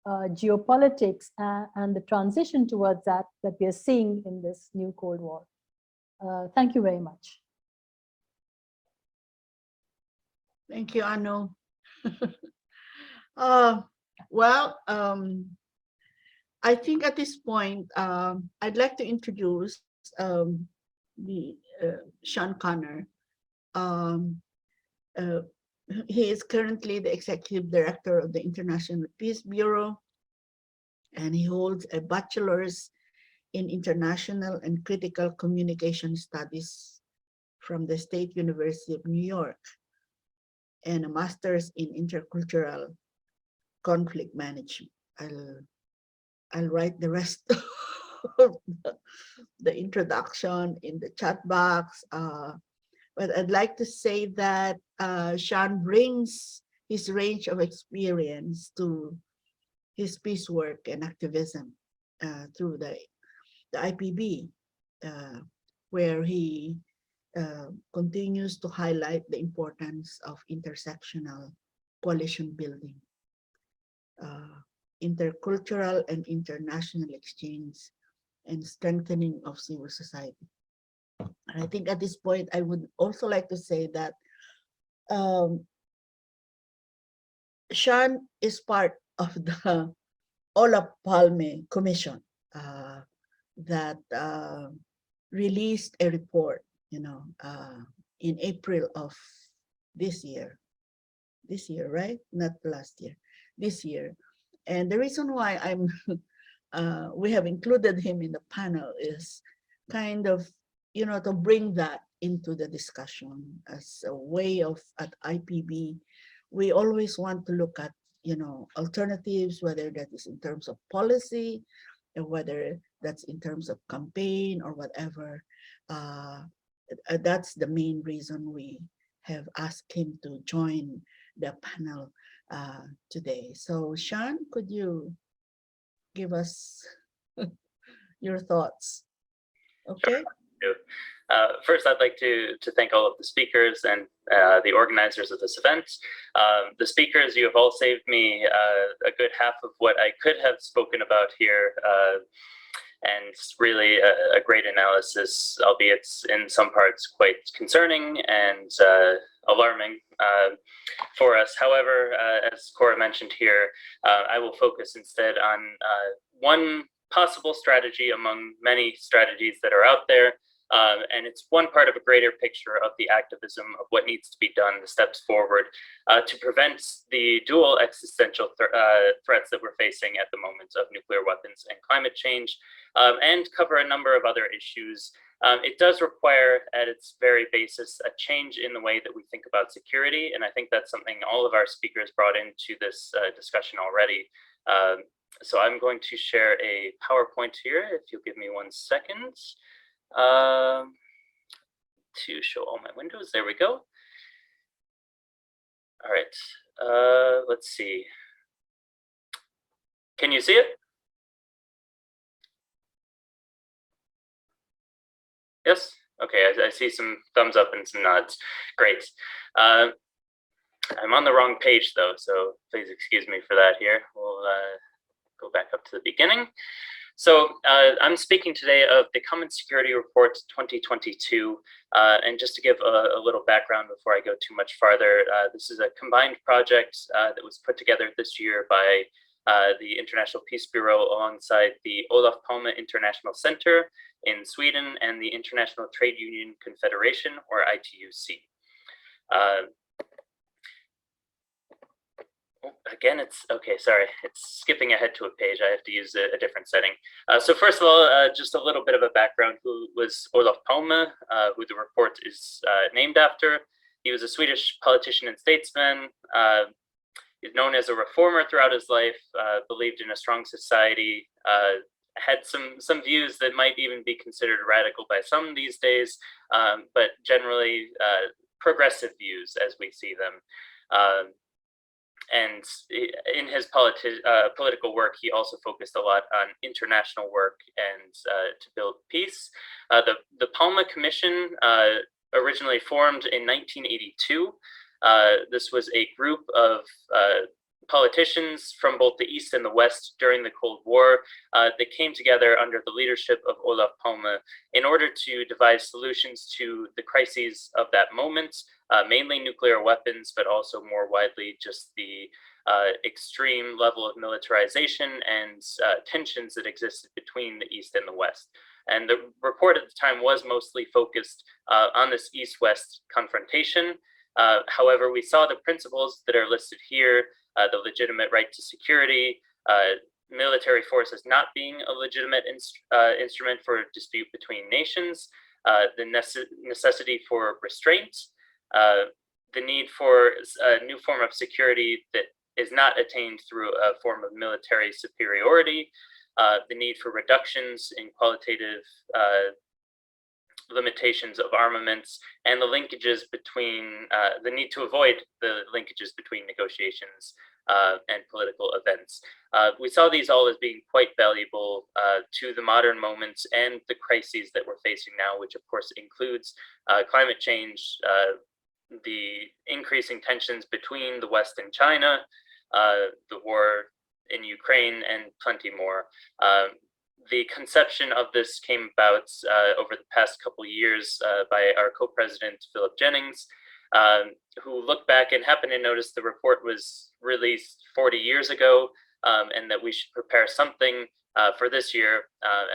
geopolitics and the transition towards that we are seeing in this new Cold War. Thank you very much. Thank you, Anu. Well, I think at this point, I'd like to introduce Sean Connor. He is currently the Executive Director of the International Peace Bureau, and he holds a bachelor's in International and Critical Communication Studies from the State University of New York, and a master's in Intercultural Conflict Management. I'll write the rest of the introduction in the chat box. But I'd like to say that Sean brings his range of experience to his peace work and activism through the IPB, where he continues to highlight the importance of intersectional coalition building, intercultural and international exchange, and strengthening of civil society. And I think at this point, I would also like to say that Sean is part of the Olaf Palme Commission that released a report, in April of this year, right? Not last year, this year. And the reason why we have included him in the panel is kind of, to bring that into the discussion as a way of, at IPB, we always want to look at, alternatives, whether that is in terms of policy, and whether that's in terms of campaign or whatever. That's the main reason we have asked him to join the panel today. So Sean, could you give us your thoughts? Okay. Sure. First, I'd like to thank all of the speakers and the organizers of this event. The speakers, you have all saved me a good half of what I could have spoken about here, and really a great analysis, albeit in some parts quite concerning and alarming for us. However, as Cora mentioned here, I will focus instead on one possible strategy among many strategies that are out there, And it's one part of a greater picture of the activism of what needs to be done, the steps forward to prevent the dual existential threats that we're facing at the moment of nuclear weapons and climate change, and cover a number of other issues. It does require, at its very basis, a change in the way that we think about security. And I think that's something all of our speakers brought into this discussion already. So I'm going to share a PowerPoint here, if you'll give me 1 second, to show all my windows. There we go. All right, let's see. Can you see it? Yes? Okay, I see some thumbs up and some nods. Great. I'm on the wrong page though, so please excuse me for that here. We'll go back up to the beginning. So I'm speaking today of the Common Security Report 2022. And just to give a little background before I go too much farther, this is a combined project that was put together this year by the International Peace Bureau alongside the Olof Palme International Center in Sweden and the International Trade Union Confederation, or ITUC. Again, it's okay, sorry, it's skipping ahead to a page. I have to use a different setting. So first of all, just a little bit of a background. Who was Olof Palme, who the report is named after? He was a Swedish politician and statesman. He's known as a reformer throughout his life, believed in a strong society, had some views that might even be considered radical by some these days, but generally progressive views as we see them. And in his political work, he also focused a lot on international work and to build peace. The Palme Commission, originally formed in 1982. This was a group of politicians from both the East and the West during the Cold War that came together under the leadership of Olof Palme in order to devise solutions to the crises of that moment, mainly nuclear weapons, but also more widely just the extreme level of militarization and tensions that existed between the East and the West. And the report at the time was mostly focused on this East-West confrontation. However, we saw the principles that are listed here, the legitimate right to security, military forces not being a legitimate instrument for a dispute between nations, the necessity for restraint, the need for a new form of security that is not attained through a form of military superiority, the need for reductions in qualitative limitations of armaments, and the linkages between, the need to avoid the linkages between negotiations and political events. We saw these all as being quite valuable to the modern moments and the crises that we're facing now, which of course includes climate change, the increasing tensions between the West and China, the war in Ukraine, and plenty more. The conception of this came about over the past couple years by our co-president, Philip Jennings, who looked back and happened to notice the report was released 40 years ago, and that we should prepare something for this year.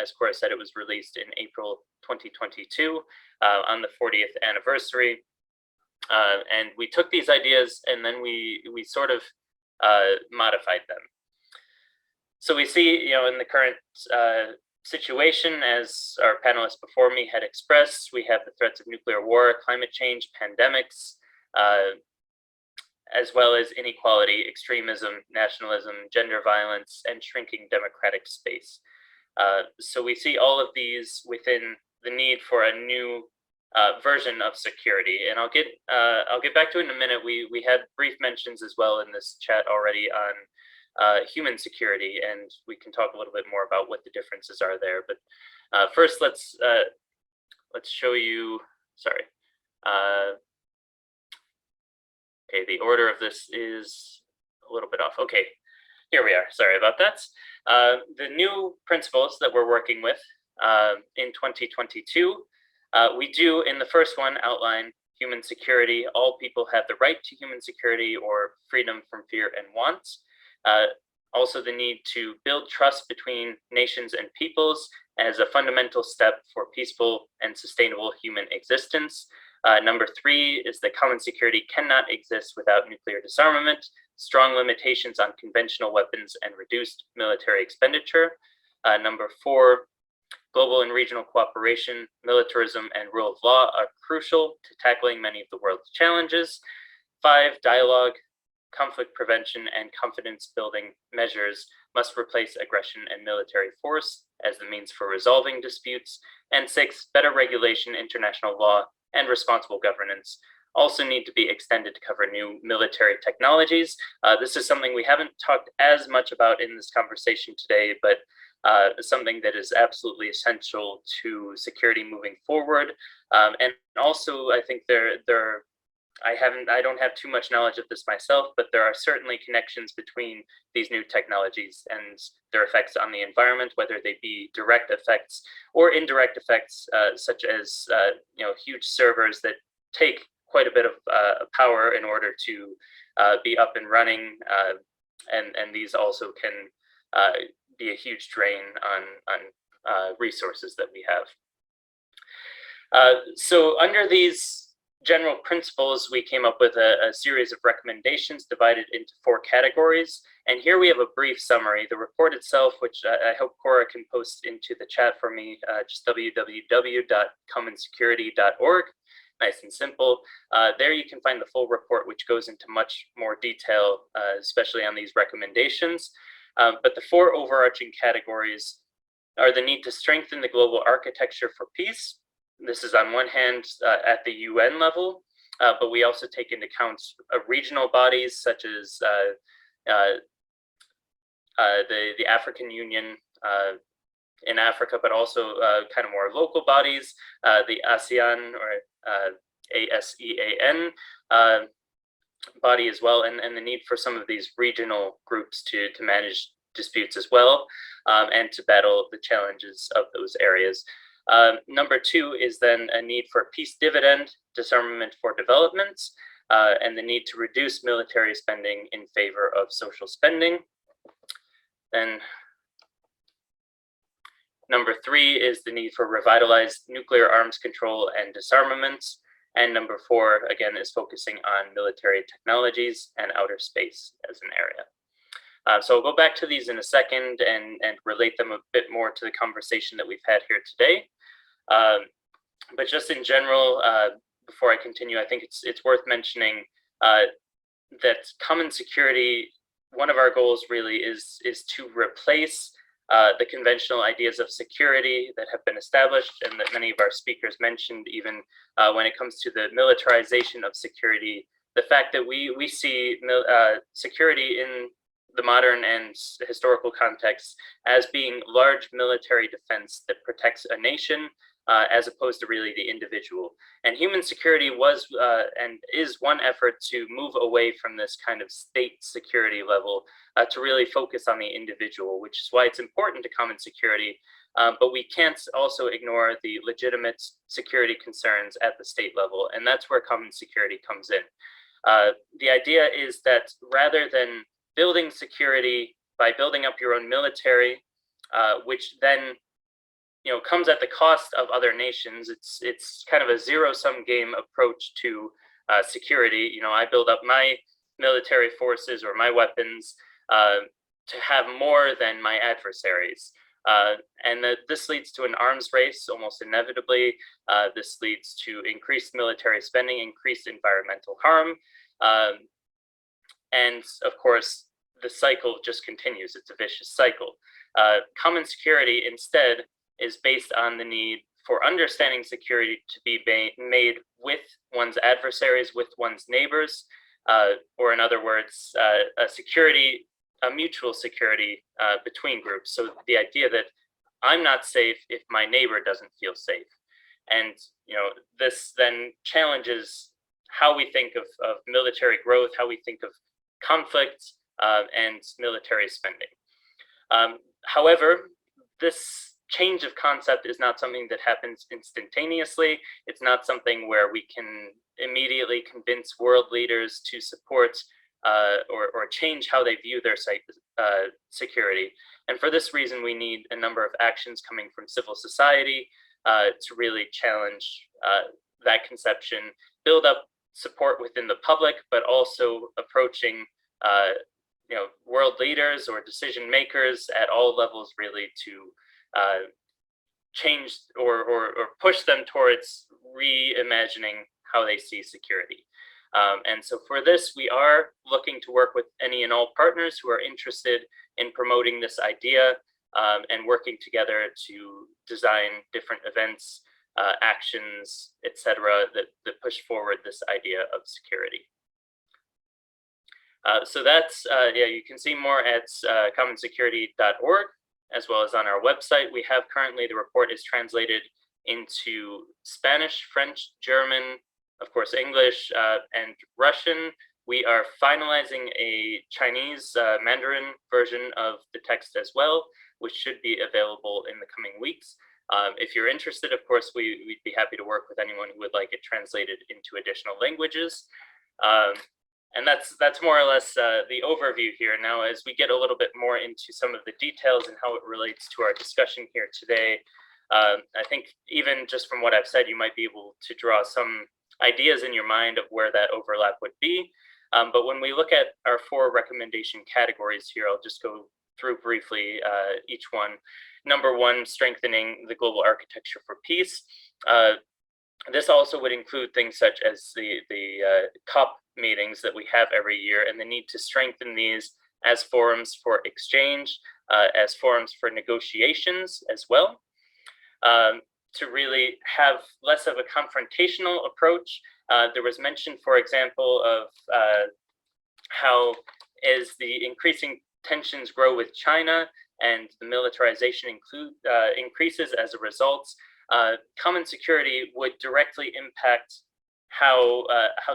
As Cora said, it was released in April 2022 on the 40th anniversary. And we took these ideas and then we sort of modified them. So we see, in the current situation, as our panelists before me had expressed, we have the threats of nuclear war, climate change, pandemics, as well as inequality, extremism, nationalism, gender violence, and shrinking democratic space. So we see all of these within the need for a new version of security, and I'll get back to it in a minute. We had brief mentions as well in this chat already on human security, and we can talk a little bit more about what the differences are there. But first, let's show you. Sorry. Okay, the order of this is a little bit off. Okay, here we are. Sorry about that. The new principles that we're working with in 2022, we do in the first one outline human security. All people have the right to human security or freedom from fear and want. Also, the need to build trust between nations and peoples as a fundamental step for peaceful and sustainable human existence. Number 3 is that common security cannot exist without nuclear disarmament, strong limitations on conventional weapons, and reduced military expenditure. Number 4, global and regional cooperation, militarism, and rule of law are crucial to tackling many of the world's challenges. 5, dialogue, conflict prevention, and confidence building measures must replace aggression and military force as the means for resolving disputes. And 6, better regulation, international law, and responsible governance also need to be extended to cover new military technologies. This is something we haven't talked as much about in this conversation today, but something that is absolutely essential to security moving forward. And also, I think I don't have too much knowledge of this myself, but there are certainly connections between these new technologies and their effects on the environment, whether they be direct effects or indirect effects, such as huge servers that take quite a bit of power in order to be up and running, and these also can be a huge drain on resources that we have. So under these general principles, we came up with a series of recommendations divided into 4 categories. And here we have a brief summary. The report itself, which I hope Cora can post into the chat for me, just www.commonsecurity.org. Nice and simple. There you can find the full report, which goes into much more detail, especially on these recommendations. But the 4 overarching categories are the need to strengthen the global architecture for peace. This is on one hand at the UN level, but we also take into account regional bodies such as the African Union in Africa, but also kind of more local bodies, the ASEAN or ASEAN body as well, and the need for some of these regional groups to manage disputes as well, and to battle the challenges of those areas. Number 2 is then a need for a peace dividend, disarmament for development, and the need to reduce military spending in favor of social spending. Then number 3 is the need for revitalized nuclear arms control and disarmament. And number 4, again, is focusing on military technologies and outer space as an area. So I'll go back to these in a second and relate them a bit more to the conversation that we've had here today. But just in general, before I continue, I think it's worth mentioning that common security, one of our goals really is to replace the conventional ideas of security that have been established and that many of our speakers mentioned, even when it comes to the militarization of security, the fact that we see security in the modern and historical context as being large military defense that protects a nation, as opposed to really the individual. And human security was and is one effort to move away from this kind of state security level to really focus on the individual, which is why it's important to common security. But we can't also ignore the legitimate security concerns at the state level, and that's where common security comes in. The idea is that rather than building security by building up your own military, which then comes at the cost of other nations. It's kind of a zero-sum game approach to security. I build up my military forces or my weapons to have more than my adversaries. And this leads to an arms race almost inevitably. This leads to increased military spending, increased environmental harm. And of course, the cycle just continues. It's a vicious cycle. Common security instead is based on the need for understanding security to be made with one's adversaries, with one's neighbors, or in other words, a mutual security between groups. So the idea that I'm not safe if my neighbor doesn't feel safe. And this then challenges how we think of military growth, how we think of conflict and military spending. However, this change of concept is not something that happens instantaneously. It's not something where we can immediately convince world leaders to support or change how they view their security. And for this reason, we need a number of actions coming from civil society to really challenge that conception, build up support within the public, but also approaching world leaders or decision makers at all levels, really, to change or push them towards reimagining how they see security. And so for this, we are looking to work with any and all partners who are interested in promoting this idea and working together to design different events, actions, etc., that push forward this idea of security. So that's, you can see more at commonsecurity.org, as well as on our website. We have currently, the report is translated into Spanish, French, German, of course, English, and Russian. We are finalizing a Chinese Mandarin version of the text as well, which should be available in the coming weeks. If you're interested, of course, we'd be happy to work with anyone who would like it translated into additional languages. And that's more or less the overview here. Now, as we get a little bit more into some of the details and how it relates to our discussion here today, I think even just from what I've said, you might be able to draw some ideas in your mind of where that overlap would be. But when we look at our 4 recommendation categories here, I'll just go through briefly each one. Number 1, strengthening the global architecture for peace. This also would include things such as the COP meetings that we have every year, and the need to strengthen these as forums for exchange, as forums for negotiations as well, to really have less of a confrontational approach. There was mention, for example, of how as the increasing tensions grow with China and the militarization increases as a result, common security would directly impact how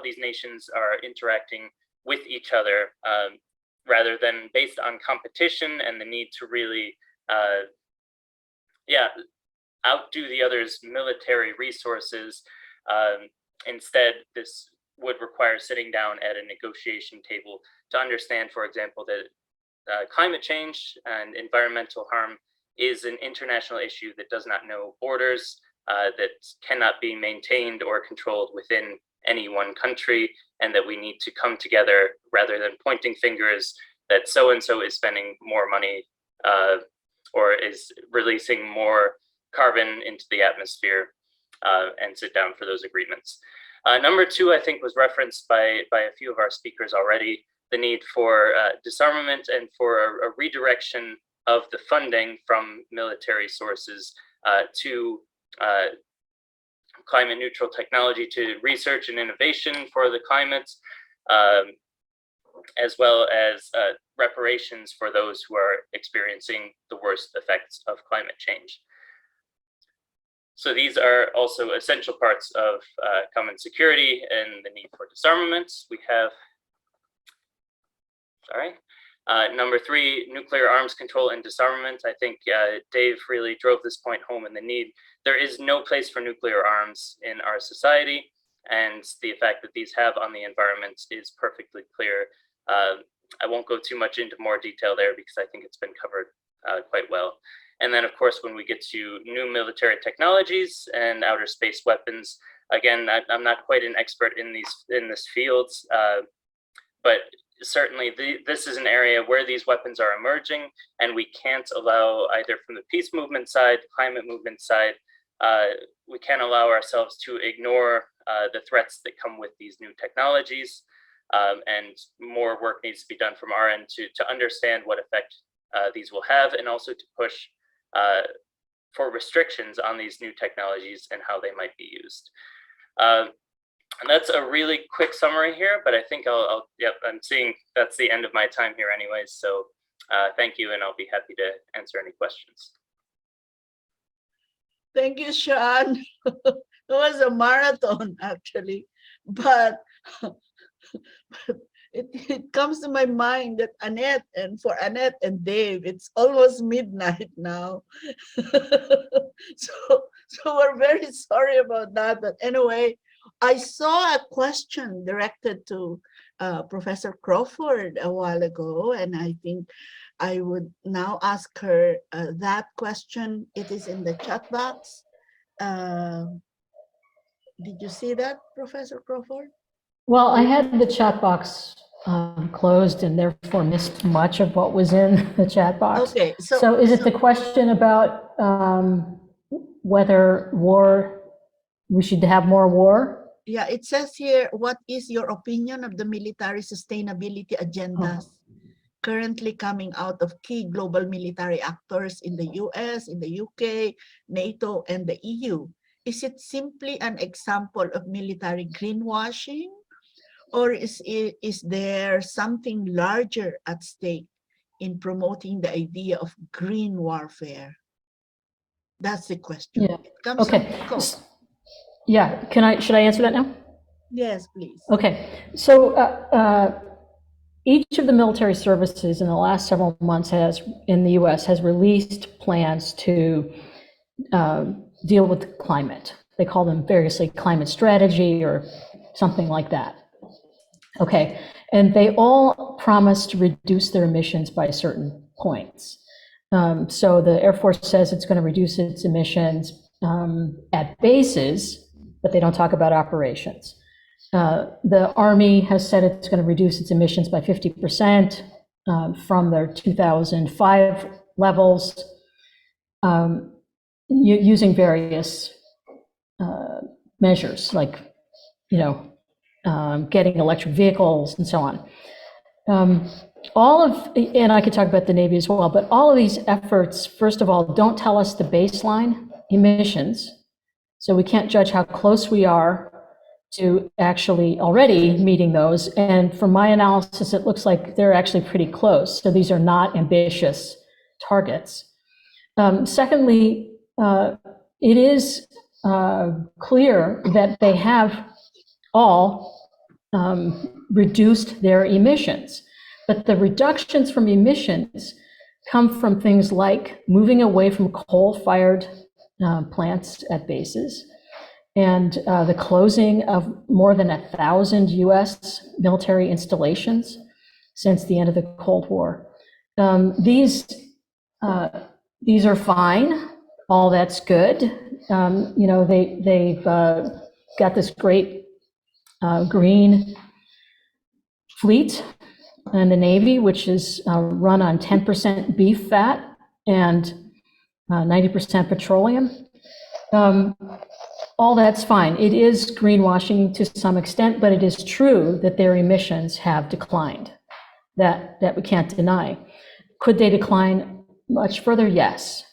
these nations are interacting with each other, rather than based on competition and the need to really outdo the other's military resources. Instead, this would require sitting down at a negotiation table to understand, for example, that climate change and environmental harm is an international issue that does not know borders, that cannot be maintained or controlled within any one country, and that we need to come together rather than pointing fingers that so-and-so is spending more money or is releasing more carbon into the atmosphere, and sit down for those agreements. Number 2, I think, was referenced by a few of our speakers already, the need for disarmament and for a redirection of the funding from military sources to climate neutral technology, to research and innovation for the climate, as well as reparations for those who are experiencing the worst effects of climate change. So these are also essential parts of common security and the need for disarmament. We have, number 3, nuclear arms control and disarmament. I think Dave really drove this point home in the need. There is no place for nuclear arms in our society, and the effect that these have on the environment is perfectly clear. I won't go too much into more detail there because I think it's been covered quite well. And then, of course, when we get to new military technologies and outer space weapons, again, I'm not quite an expert in this field, but certainly this is an area where these weapons are emerging, and we can't allow, either from the peace movement side, climate movement side, we can't allow ourselves to ignore the threats that come with these new technologies. And more work needs to be done from our end to understand what effect these will have, and also to push for restrictions on these new technologies and how they might be used. And that's a really quick summary here, but I think I'm seeing that's the end of my time here anyways. So thank you, and I'll be happy to answer any questions. Thank you, Sean. It was a marathon, actually, but it comes to my mind that for Annette and Dave, it's almost midnight now. So we're very sorry about that. But anyway, I saw a question directed to Professor Crawford a while ago, and I think I would now ask her that question. It is in the chat box. Did you see that, Professor Crawford? Well, I had the chat box closed and therefore missed much of what was in the chat box. Okay, So is it the question about whether we should have more war? Yeah, it says here, what is your opinion of the military sustainability agendas currently coming out of key global military actors in the US, in the UK, NATO, and the EU? Is it simply an example of military greenwashing? Or is there something larger at stake in promoting the idea of green warfare? That's the question. Yeah. It comes from Okay. Eco. Yeah. Should I answer that now? Yes, please. Okay. So each of the military services in the last several months in the US has released plans to deal with climate. They call them variously climate strategy or something like that. Okay, and they all promise to reduce their emissions by certain points. So the Air Force says it's going to reduce its emissions at bases, but they don't talk about operations. The Army has said it's going to reduce its emissions by 50% from their 2005 levels using various measures like, getting electric vehicles and so on. And I could talk about the Navy as well, but all of these efforts, first of all, don't tell us the baseline emissions. So we can't judge how close we are to actually already meeting those. And from my analysis, it looks like they're actually pretty close. So these are not ambitious targets. Secondly, it is clear that they have all reduced their emissions. But the reductions from emissions come from things like moving away from coal-fired plants at bases and the closing of more than 1,000 US military installations since the end of the Cold War. These are fine. All that's good. They've got this great green fleet in the Navy, which is run on 10% beef fat and 90% petroleum. All that's fine. It is greenwashing to some extent, but it is true that their emissions have declined. That we can't deny. Could they decline much further? Yes.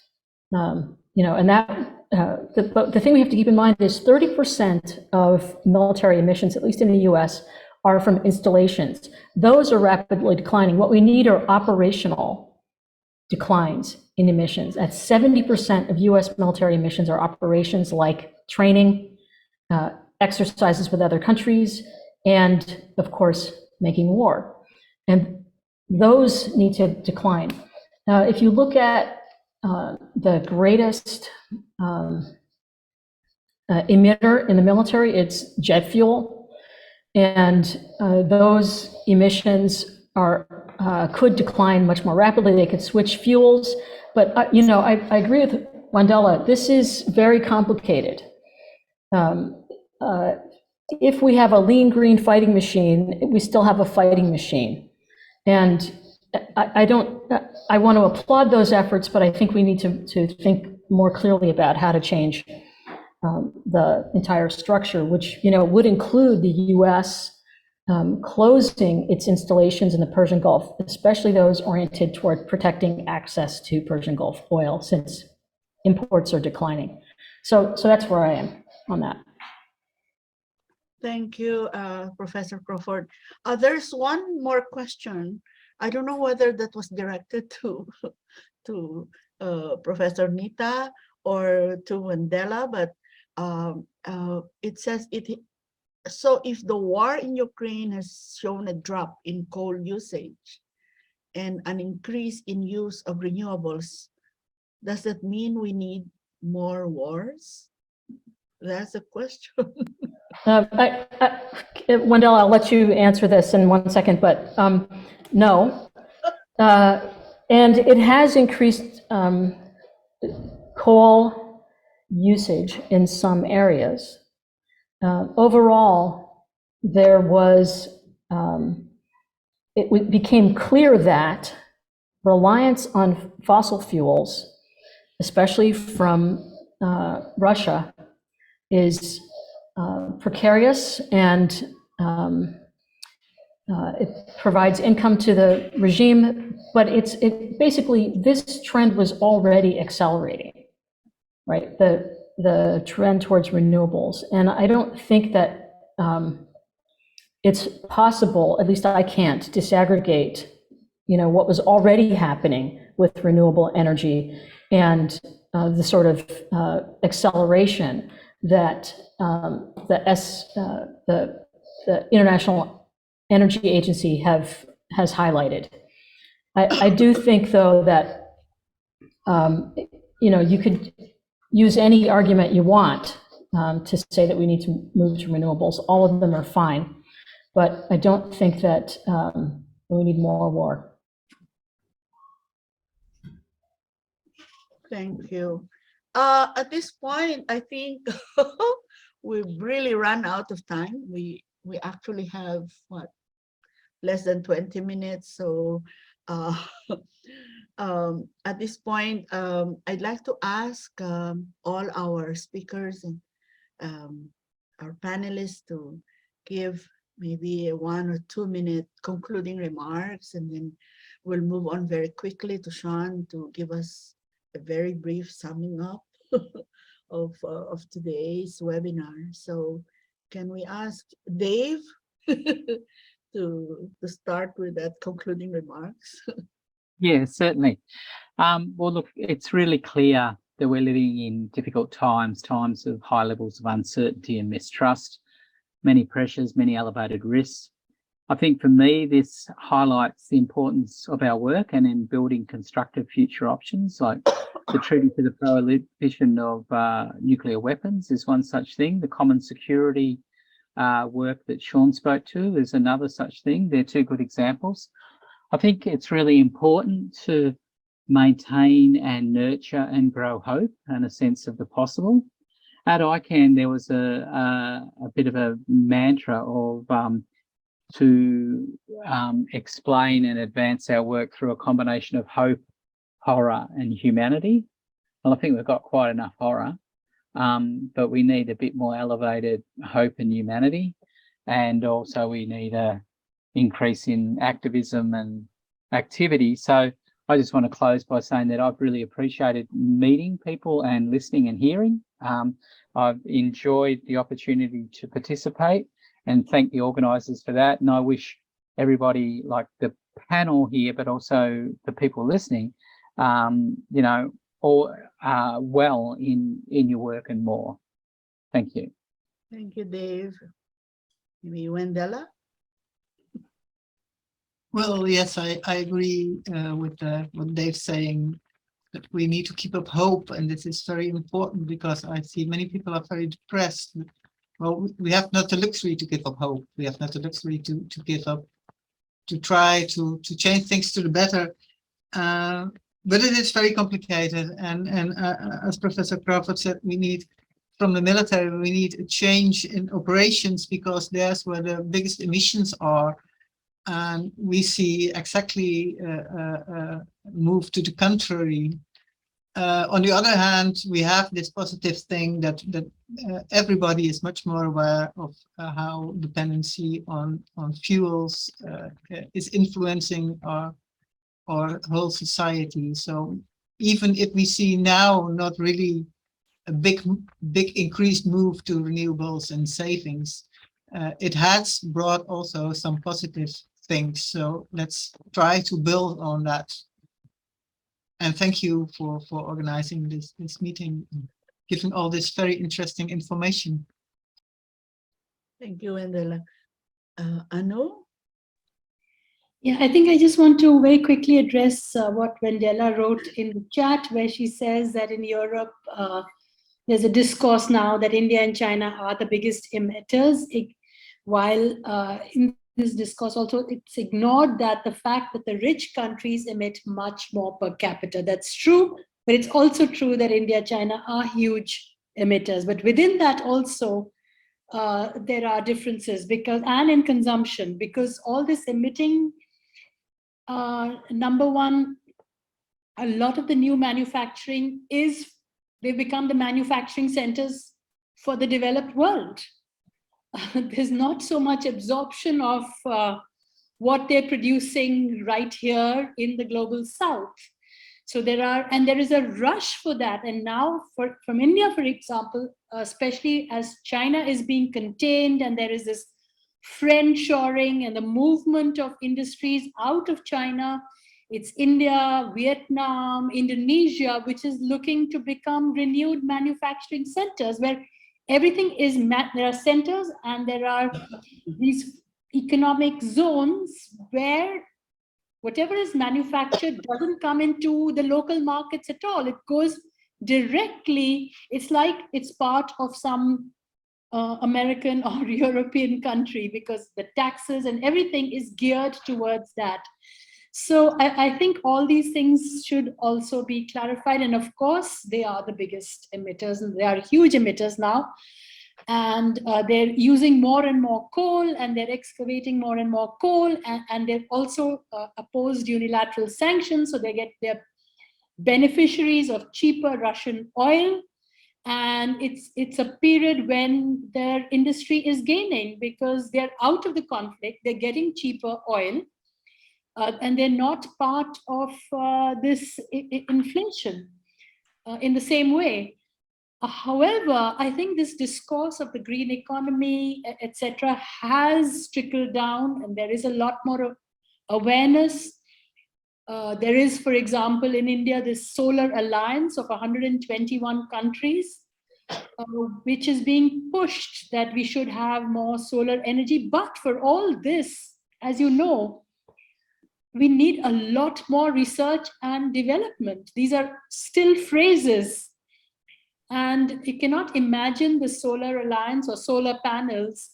And that but the thing we have to keep in mind is 30% of military emissions, at least in the US, are from installations. Those are rapidly declining. What we need are operational declines in emissions. At 70% of US military emissions are operations like training, exercises with other countries, and of course, making war. And those need to decline. If you look at the greatest emitter in the military, it's jet fuel. And those emissions could decline much more rapidly. They could switch fuels. But, I agree with Wandela. This is very complicated. If we have a lean green fighting machine, we still have a fighting machine. And I want to applaud those efforts, but I think we need to think more clearly about how to change the entire structure, which would include the U.S. Closing its installations in the Persian Gulf, especially those oriented toward protecting access to Persian Gulf oil, since imports are declining. So that's where I am on that. Thank you, Professor Crawford. There's one more question. I don't know whether that was directed to Professor Neta or to Wandela, but it says so if the war in Ukraine has shown a drop in coal usage and an increase in use of renewables, does that mean we need more wars? That's a question. Wendell, I'll let you answer this in 1 second, but no. And it has increased coal usage in some areas. Overall, there was, it became clear that reliance on fossil fuels, especially from Russia, is precarious, and it provides income to the regime, but it basically, this trend was already accelerating, right? The trend towards renewables. And I don't think that it's possible, at least I can't, disaggregate, what was already happening with renewable energy and the sort of acceleration that the International Energy Agency has highlighted. I do think, though, that you could use any argument you want to say that we need to move to renewables. All of them are fine, but I don't think that we need more war. Thank you. At this point, I think we've really run out of time. We actually have less than 20 minutes. So at this point, I'd like to ask all our speakers and our panelists to give maybe a 1 or 2 minute concluding remarks, and then we'll move on very quickly to Sean to give us a very brief summing up of today's webinar. So can we ask Dave to start with that concluding remarks? Yeah, certainly. Well, look, it's really clear that we're living in difficult times of high levels of uncertainty and mistrust, many pressures, many elevated risks. I think for me, this highlights the importance of our work and in building constructive future options, like the Treaty for the Prohibition of Nuclear Weapons is one such thing. The common security work that Sean spoke to is another such thing. They're two good examples. I think it's really important to maintain and nurture and grow hope and a sense of the possible. At ICANN, there was a bit of a mantra of to explain and advance our work through a combination of hope, horror, and humanity. Well, I think we've got quite enough horror, but we need a bit more elevated hope and humanity. And also we need a increase in activism and activity. So I just want to close by saying that I've really appreciated meeting people and listening and hearing. I've enjoyed the opportunity to participate and thank the organisers for that. And I wish everybody, like the panel here, but also the people listening, all well in your work and more. Thank you. Thank you, Dave. Maybe Wendella? Well, yes, I agree with what Dave's saying, that we need to keep up hope, and this is very important because I see many people are very depressed. Well, we have not the luxury to give up hope. We have not the luxury to give up, to try to change things to the better. But it is very complicated, and as Professor Crawford said, we need, from the military, we need a change in operations because there's where the biggest emissions are. And we see exactly a move to the contrary. On the other hand, we have this positive thing that everybody is much more aware of how dependency on fuels is influencing our whole society. So even if we see now not really a big increased move to renewables and savings, it has brought also some positive things. So let's try to build on that. And thank you for organizing this meeting, giving all this very interesting information. Thank you, Wendella. Anu? Yeah, I think I just want to very quickly address what Wendella wrote in the chat, where she says that in Europe, there's a discourse now that India and China are the biggest emitters, while in this discourse also it's ignored that the fact that the rich countries emit much more per capita. That's true, but it's also true that India, China are huge emitters. But within that also, there are differences and in consumption, because all this emitting, number one, a lot of the new manufacturing they've become the manufacturing centers for the developed world. There's not so much absorption of what they're producing right here in the global south. So there is a rush for that. And now from India, for example, especially as China is being contained and there is this friendshoring and the movement of industries out of China, it's India, Vietnam, Indonesia, which is looking to become renewed manufacturing centers where everything is, there are centers and there are these economic zones where whatever is manufactured doesn't come into the local markets at all. It goes directly, it's like it's part of some American or European country, because the taxes and everything is geared towards that. So I think all these things should also be clarified. And of course, they are the biggest emitters, and they are huge emitters now. And they're using more and more coal, and they're excavating more and more coal, and they've also opposed unilateral sanctions. So they're beneficiaries of cheaper Russian oil. And it's a period when their industry is gaining because they're out of the conflict, they're getting cheaper oil. And they're not part of this inflation in the same way. However, I think this discourse of the green economy, etc., has trickled down, and there is a lot more awareness. There is, for example, in India, this solar alliance of 121 countries, which is being pushed that we should have more solar energy. But for all this, as you know, we need a lot more research and development. These are still phrases. And you cannot imagine the solar alliance or solar panels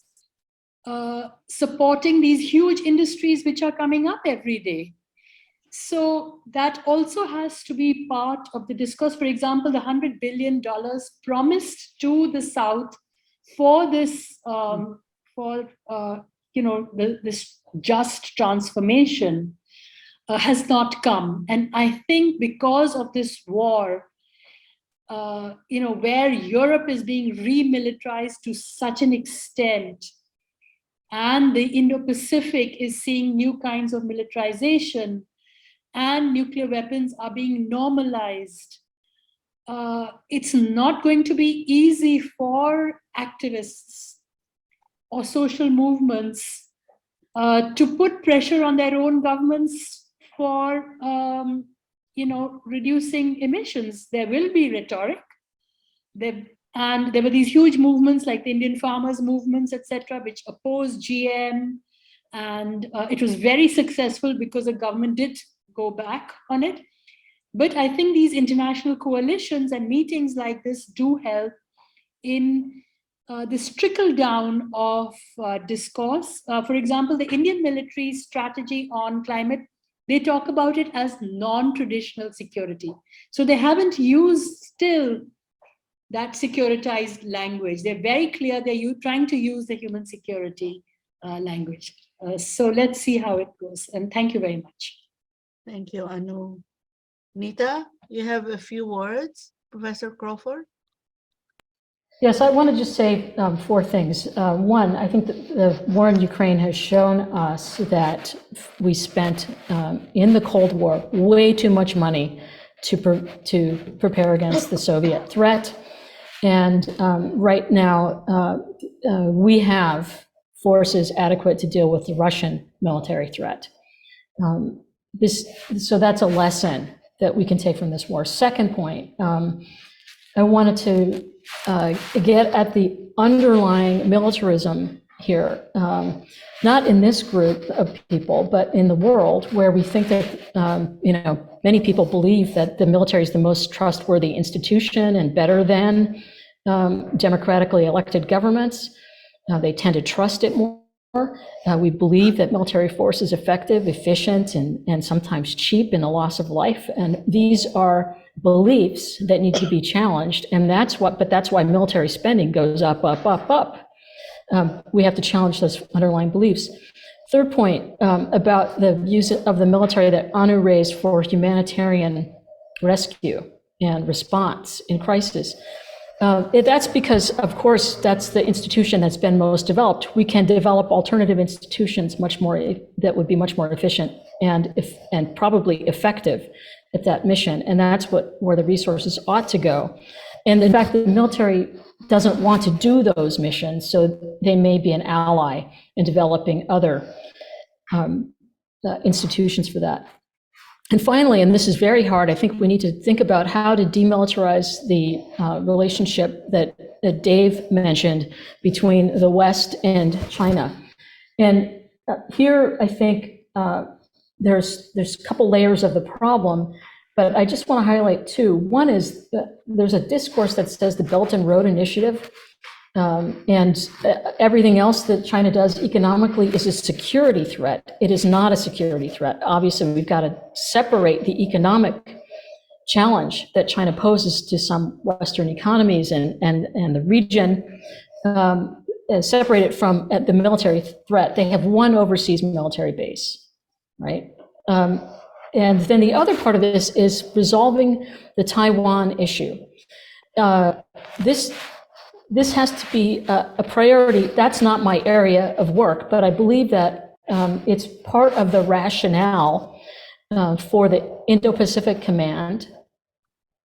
supporting these huge industries which are coming up every day. So that also has to be part of the discourse. For example, the $100 billion promised to the South for this, this just transformation has not come. And I think because of this war, where Europe is being remilitarized to such an extent, and the Indo-Pacific is seeing new kinds of militarization, and nuclear weapons are being normalized, it's not going to be easy for activists or social movements to put pressure on their own governments for reducing emissions. There will be rhetoric. And there were these huge movements like the Indian farmers movements, etc., which opposed GM. And it was very successful because the government did go back on it. But I think these international coalitions and meetings like this do help in this trickle down of discourse. For example, the Indian military strategy on climate, they talk about it as non-traditional security. So they haven't used still that securitized language. They're very clear they're trying to use the human security language. So let's see how it goes. And thank you very much. Thank you, Anu. Neta, you have a few words, Professor Crawford? Yes, I want to just say 4 things. One, I think that the war in Ukraine has shown us that we spent in the Cold War way too much money to prepare against the Soviet threat. And right now, we have forces adequate to deal with the Russian military threat. So that's a lesson that we can take from this war. Second point, I wanted to get at the underlying militarism here, not in this group of people, but in the world, where we think that, many people believe that the military is the most trustworthy institution and better than democratically elected governments. They tend to trust it more. We believe that military force is effective, efficient, and sometimes cheap in the loss of life. And these are beliefs that need to be challenged. And that's why military spending goes up, up, up, up. We have to challenge those underlying beliefs. Third point about the use of the military that Anu raised for humanitarian rescue and response in crisis. That's because, of course, that's the institution that's been most developed. We can develop alternative institutions that would be much more efficient and probably effective at that mission. And that's where the resources ought to go. And in fact, the military doesn't want to do those missions, so they may be an ally in developing other institutions for that. And finally, and this is very hard, I think we need to think about how to demilitarize the relationship that Dave mentioned between the West and China. And here, I think there's a couple layers of the problem, but I just want to highlight two. One is that there's a discourse that says the Belt and Road Initiative and everything else that China does economically is a security threat. It is not a security threat. Obviously, we've got to separate the economic challenge that China poses to some Western economies and the region, separate it from the military threat. They have one overseas military base, right? And then the other part of this is resolving the Taiwan issue. This has to be a priority. That's not my area of work, but I believe that it's part of the rationale for the Indo-Pacific Command.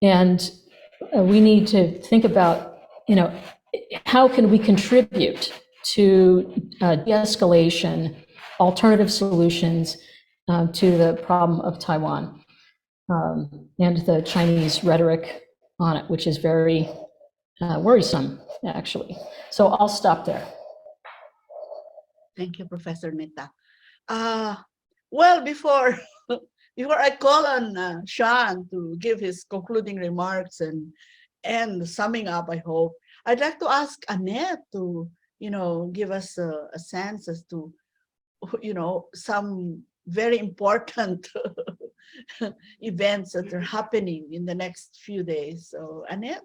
And we need to think about, how can we contribute to de-escalation, alternative solutions to the problem of Taiwan and the Chinese rhetoric on it, which is very worrisome, actually. So I'll stop there. Thank you, Professor Neta. Well, before I call on Sean to give his concluding remarks and summing up, I hope, I'd like to ask Annette to, give us a sense as to, some very important events that are happening in the next few days. So, Annette?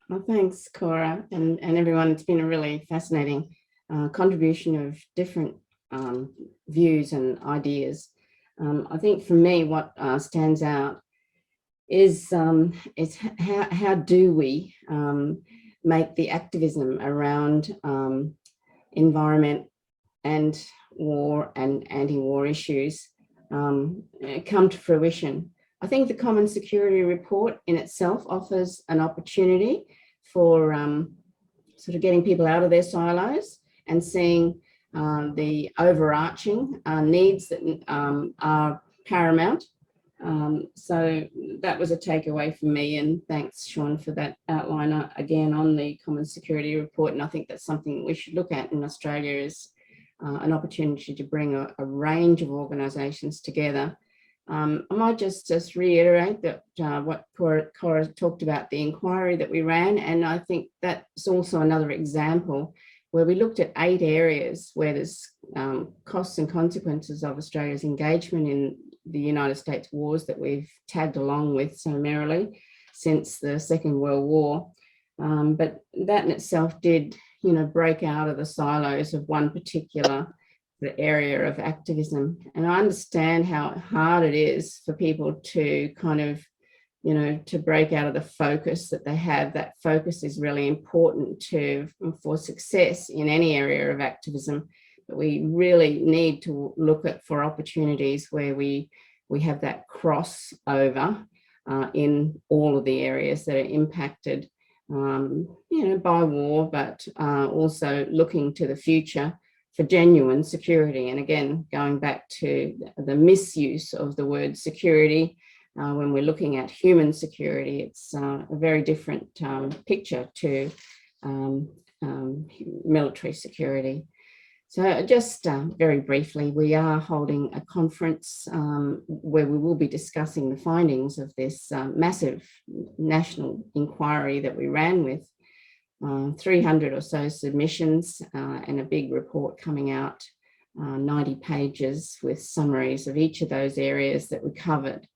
Well, thanks, Cora, and everyone. It's been a really fascinating contribution of different views and ideas. I think for me, what stands out is how do we make the activism around environment and war and anti-war issues come to fruition. I think the Common Security Report in itself offers an opportunity for sort of getting people out of their silos and seeing the overarching needs that are paramount. So that was a takeaway for me, and thanks, Sean, for that outline again on the Common Security Report. And I think that's something we should look at in Australia is an opportunity to bring a range of organisations together. I might just reiterate that what Cora talked about, the inquiry that we ran, and I think that's also another example where we looked at 8 areas where there's costs and consequences of Australia's engagement in the United States wars that we've tagged along with so merrily since the Second World War. But that in itself did, break out of the silos of one particular area of activism. And I understand how hard it is for people to kind of, to break out of the focus that they have. That focus is really important for success in any area of activism. But we really need to look for opportunities where we have that crossover in all of the areas that are impacted, by war, but also looking to the future for genuine security. And again, going back to the misuse of the word security, when we're looking at human security, it's a very different picture to military security. So just very briefly, we are holding a conference where we will be discussing the findings of this massive national inquiry that we ran with 300 or so submissions and a big report coming out, 90 pages with summaries of each of those areas that we covered,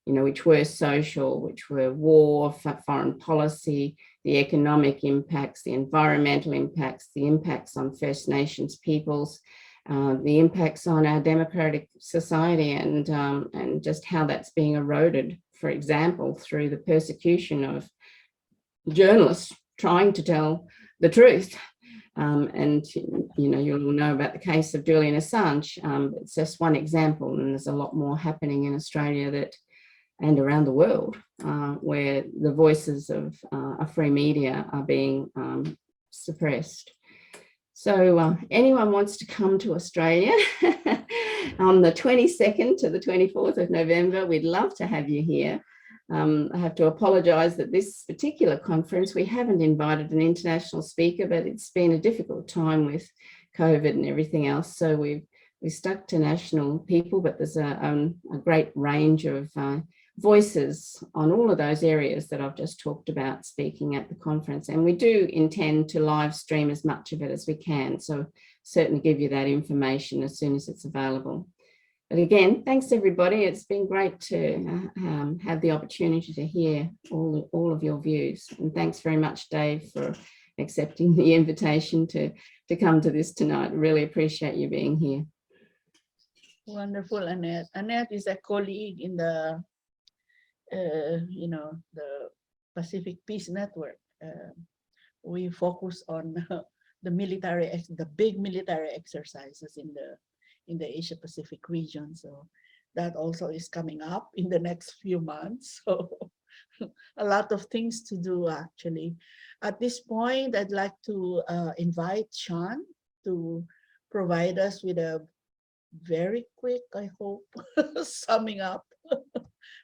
which were social, which were war, foreign policy, the economic impacts, the environmental impacts, the impacts on First Nations peoples, the impacts on our democratic society, and just how that's being eroded, for example, through the persecution of journalists trying to tell the truth. And you'll know about the case of Julian Assange. It's just one example, and there's a lot more happening in Australia and around the world, where the voices of a free media are being suppressed. So anyone wants to come to Australia on the 22nd to the 24th of November, we'd love to have you here. I have to apologise that this particular conference, we haven't invited an international speaker, but it's been a difficult time with COVID and everything else. So we stuck to national people, but there's a great range of voices on all of those areas that I've just talked about speaking at the conference. And we do intend to live stream as much of it as we can. So certainly give you that information as soon as it's available. But again, thanks everybody. It's been great to have the opportunity to hear all of your views. And thanks very much, Dave, for accepting the invitation to come to this tonight. Really appreciate you being here. Wonderful, Annette. Annette is a colleague in the the Pacific Peace Network. We focus on the big military exercises in the Asia Pacific region. So that also is coming up in the next few months. So a lot of things to do, actually. At this point, I'd like to invite Sean to provide us with a very quick, I hope, summing up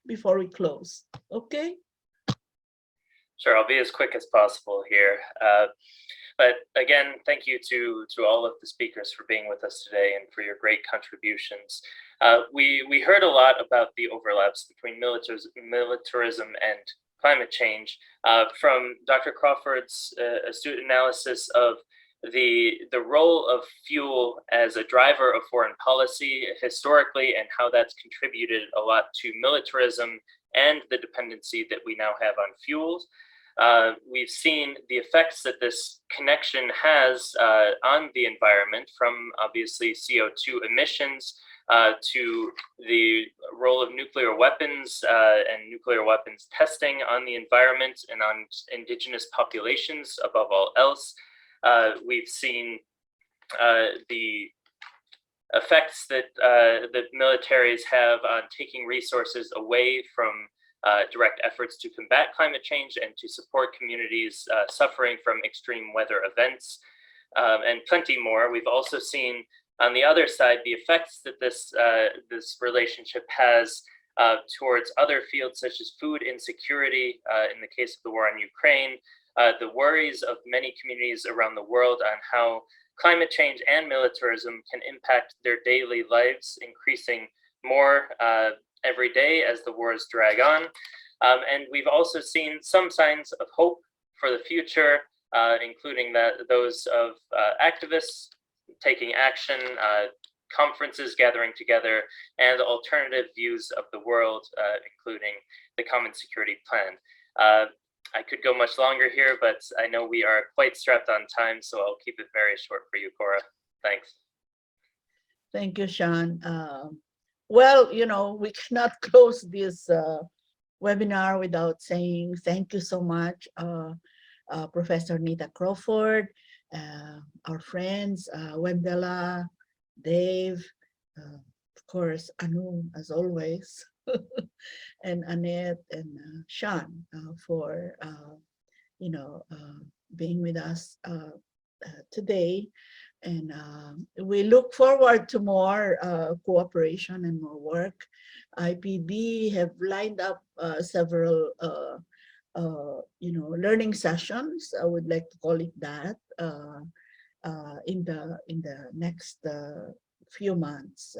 before we close. Okay? Sure, I'll be as quick as possible here. But again, thank you to all of the speakers for being with us today and for your great contributions. We heard a lot about the overlaps between militarism and climate change from Dr. Crawford's astute analysis of the role of fuel as a driver of foreign policy historically, and how that's contributed a lot to militarism and the dependency that we now have on fuels. We've seen the effects that this connection has on the environment, from obviously CO2 emissions to the role of nuclear weapons and nuclear weapons testing on the environment and on indigenous populations above all else. We've seen the effects that the militaries have on taking resources away from direct efforts to combat climate change and to support communities suffering from extreme weather events, and plenty more. We've also seen on the other side the effects that this relationship has towards other fields, such as food insecurity in the case of the war on Ukraine, the worries of many communities around the world on how climate change and militarism can impact their daily lives, increasing more every day as the wars drag on. And we've also seen some signs of hope for the future, including those of activists taking action, conferences gathering together, and alternative views of the world, including the Common Security Plan. I could go much longer here, but I know we are quite strapped on time, so I'll keep it very short for you, Cora. Thanks. Thank you, Sean. Well, we cannot close this webinar without saying thank you so much, Professor Neta Crawford, our friends, Wendella, Dave, of course, Anu, as always, and Annette and Sean for, being with us today. And we look forward to more cooperation and more work. IPB have lined up several, learning sessions. I would like to call it that in the next few months,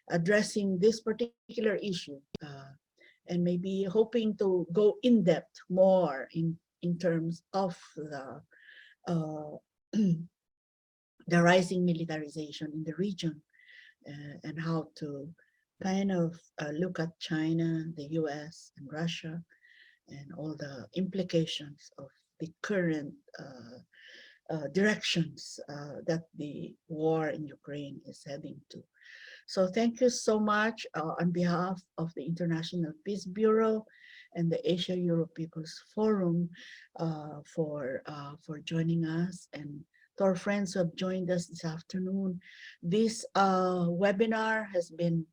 addressing this particular issue, and maybe hoping to go in depth more in terms of the rising militarization in the region, and how to kind of look at China, the US, and Russia, and all the implications of the current directions that the war in Ukraine is heading to. So thank you so much on behalf of the International Peace Bureau and the Asia-Europe People's Forum for joining us, and to our friends who have joined us this afternoon. This webinar has been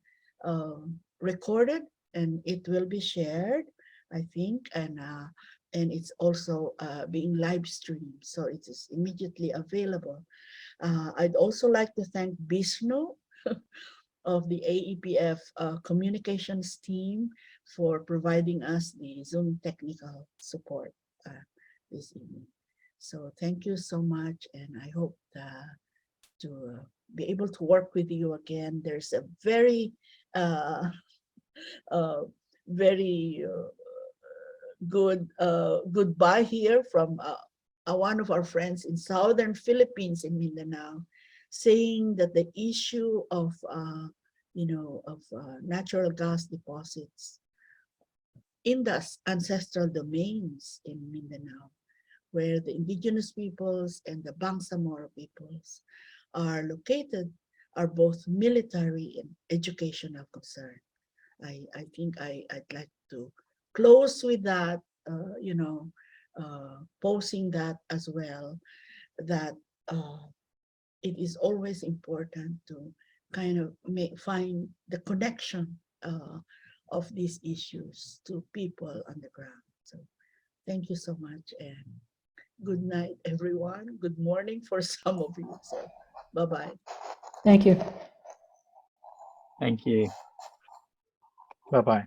recorded and it will be shared, I think, and it's also being live streamed, so it is immediately available. I'd also like to thank Bishnu of the AEPF communications team for providing us the Zoom technical support this evening. So thank you so much, and I hope to be able to work with you again. There's a very, very good goodbye here from one of our friends in southern Philippines in Mindanao, saying that the issue of natural gas deposits in the ancestral domains in Mindanao, where the indigenous peoples and the Bangsamoro peoples are located, are both military and educational concern. I think I'd like to close with that, posing that as well, that it is always important to kind of find the connection of these issues to people on the ground. So thank you so much, and good night, everyone. Good morning for some of you. So bye-bye. Thank you. Thank you. Bye-bye.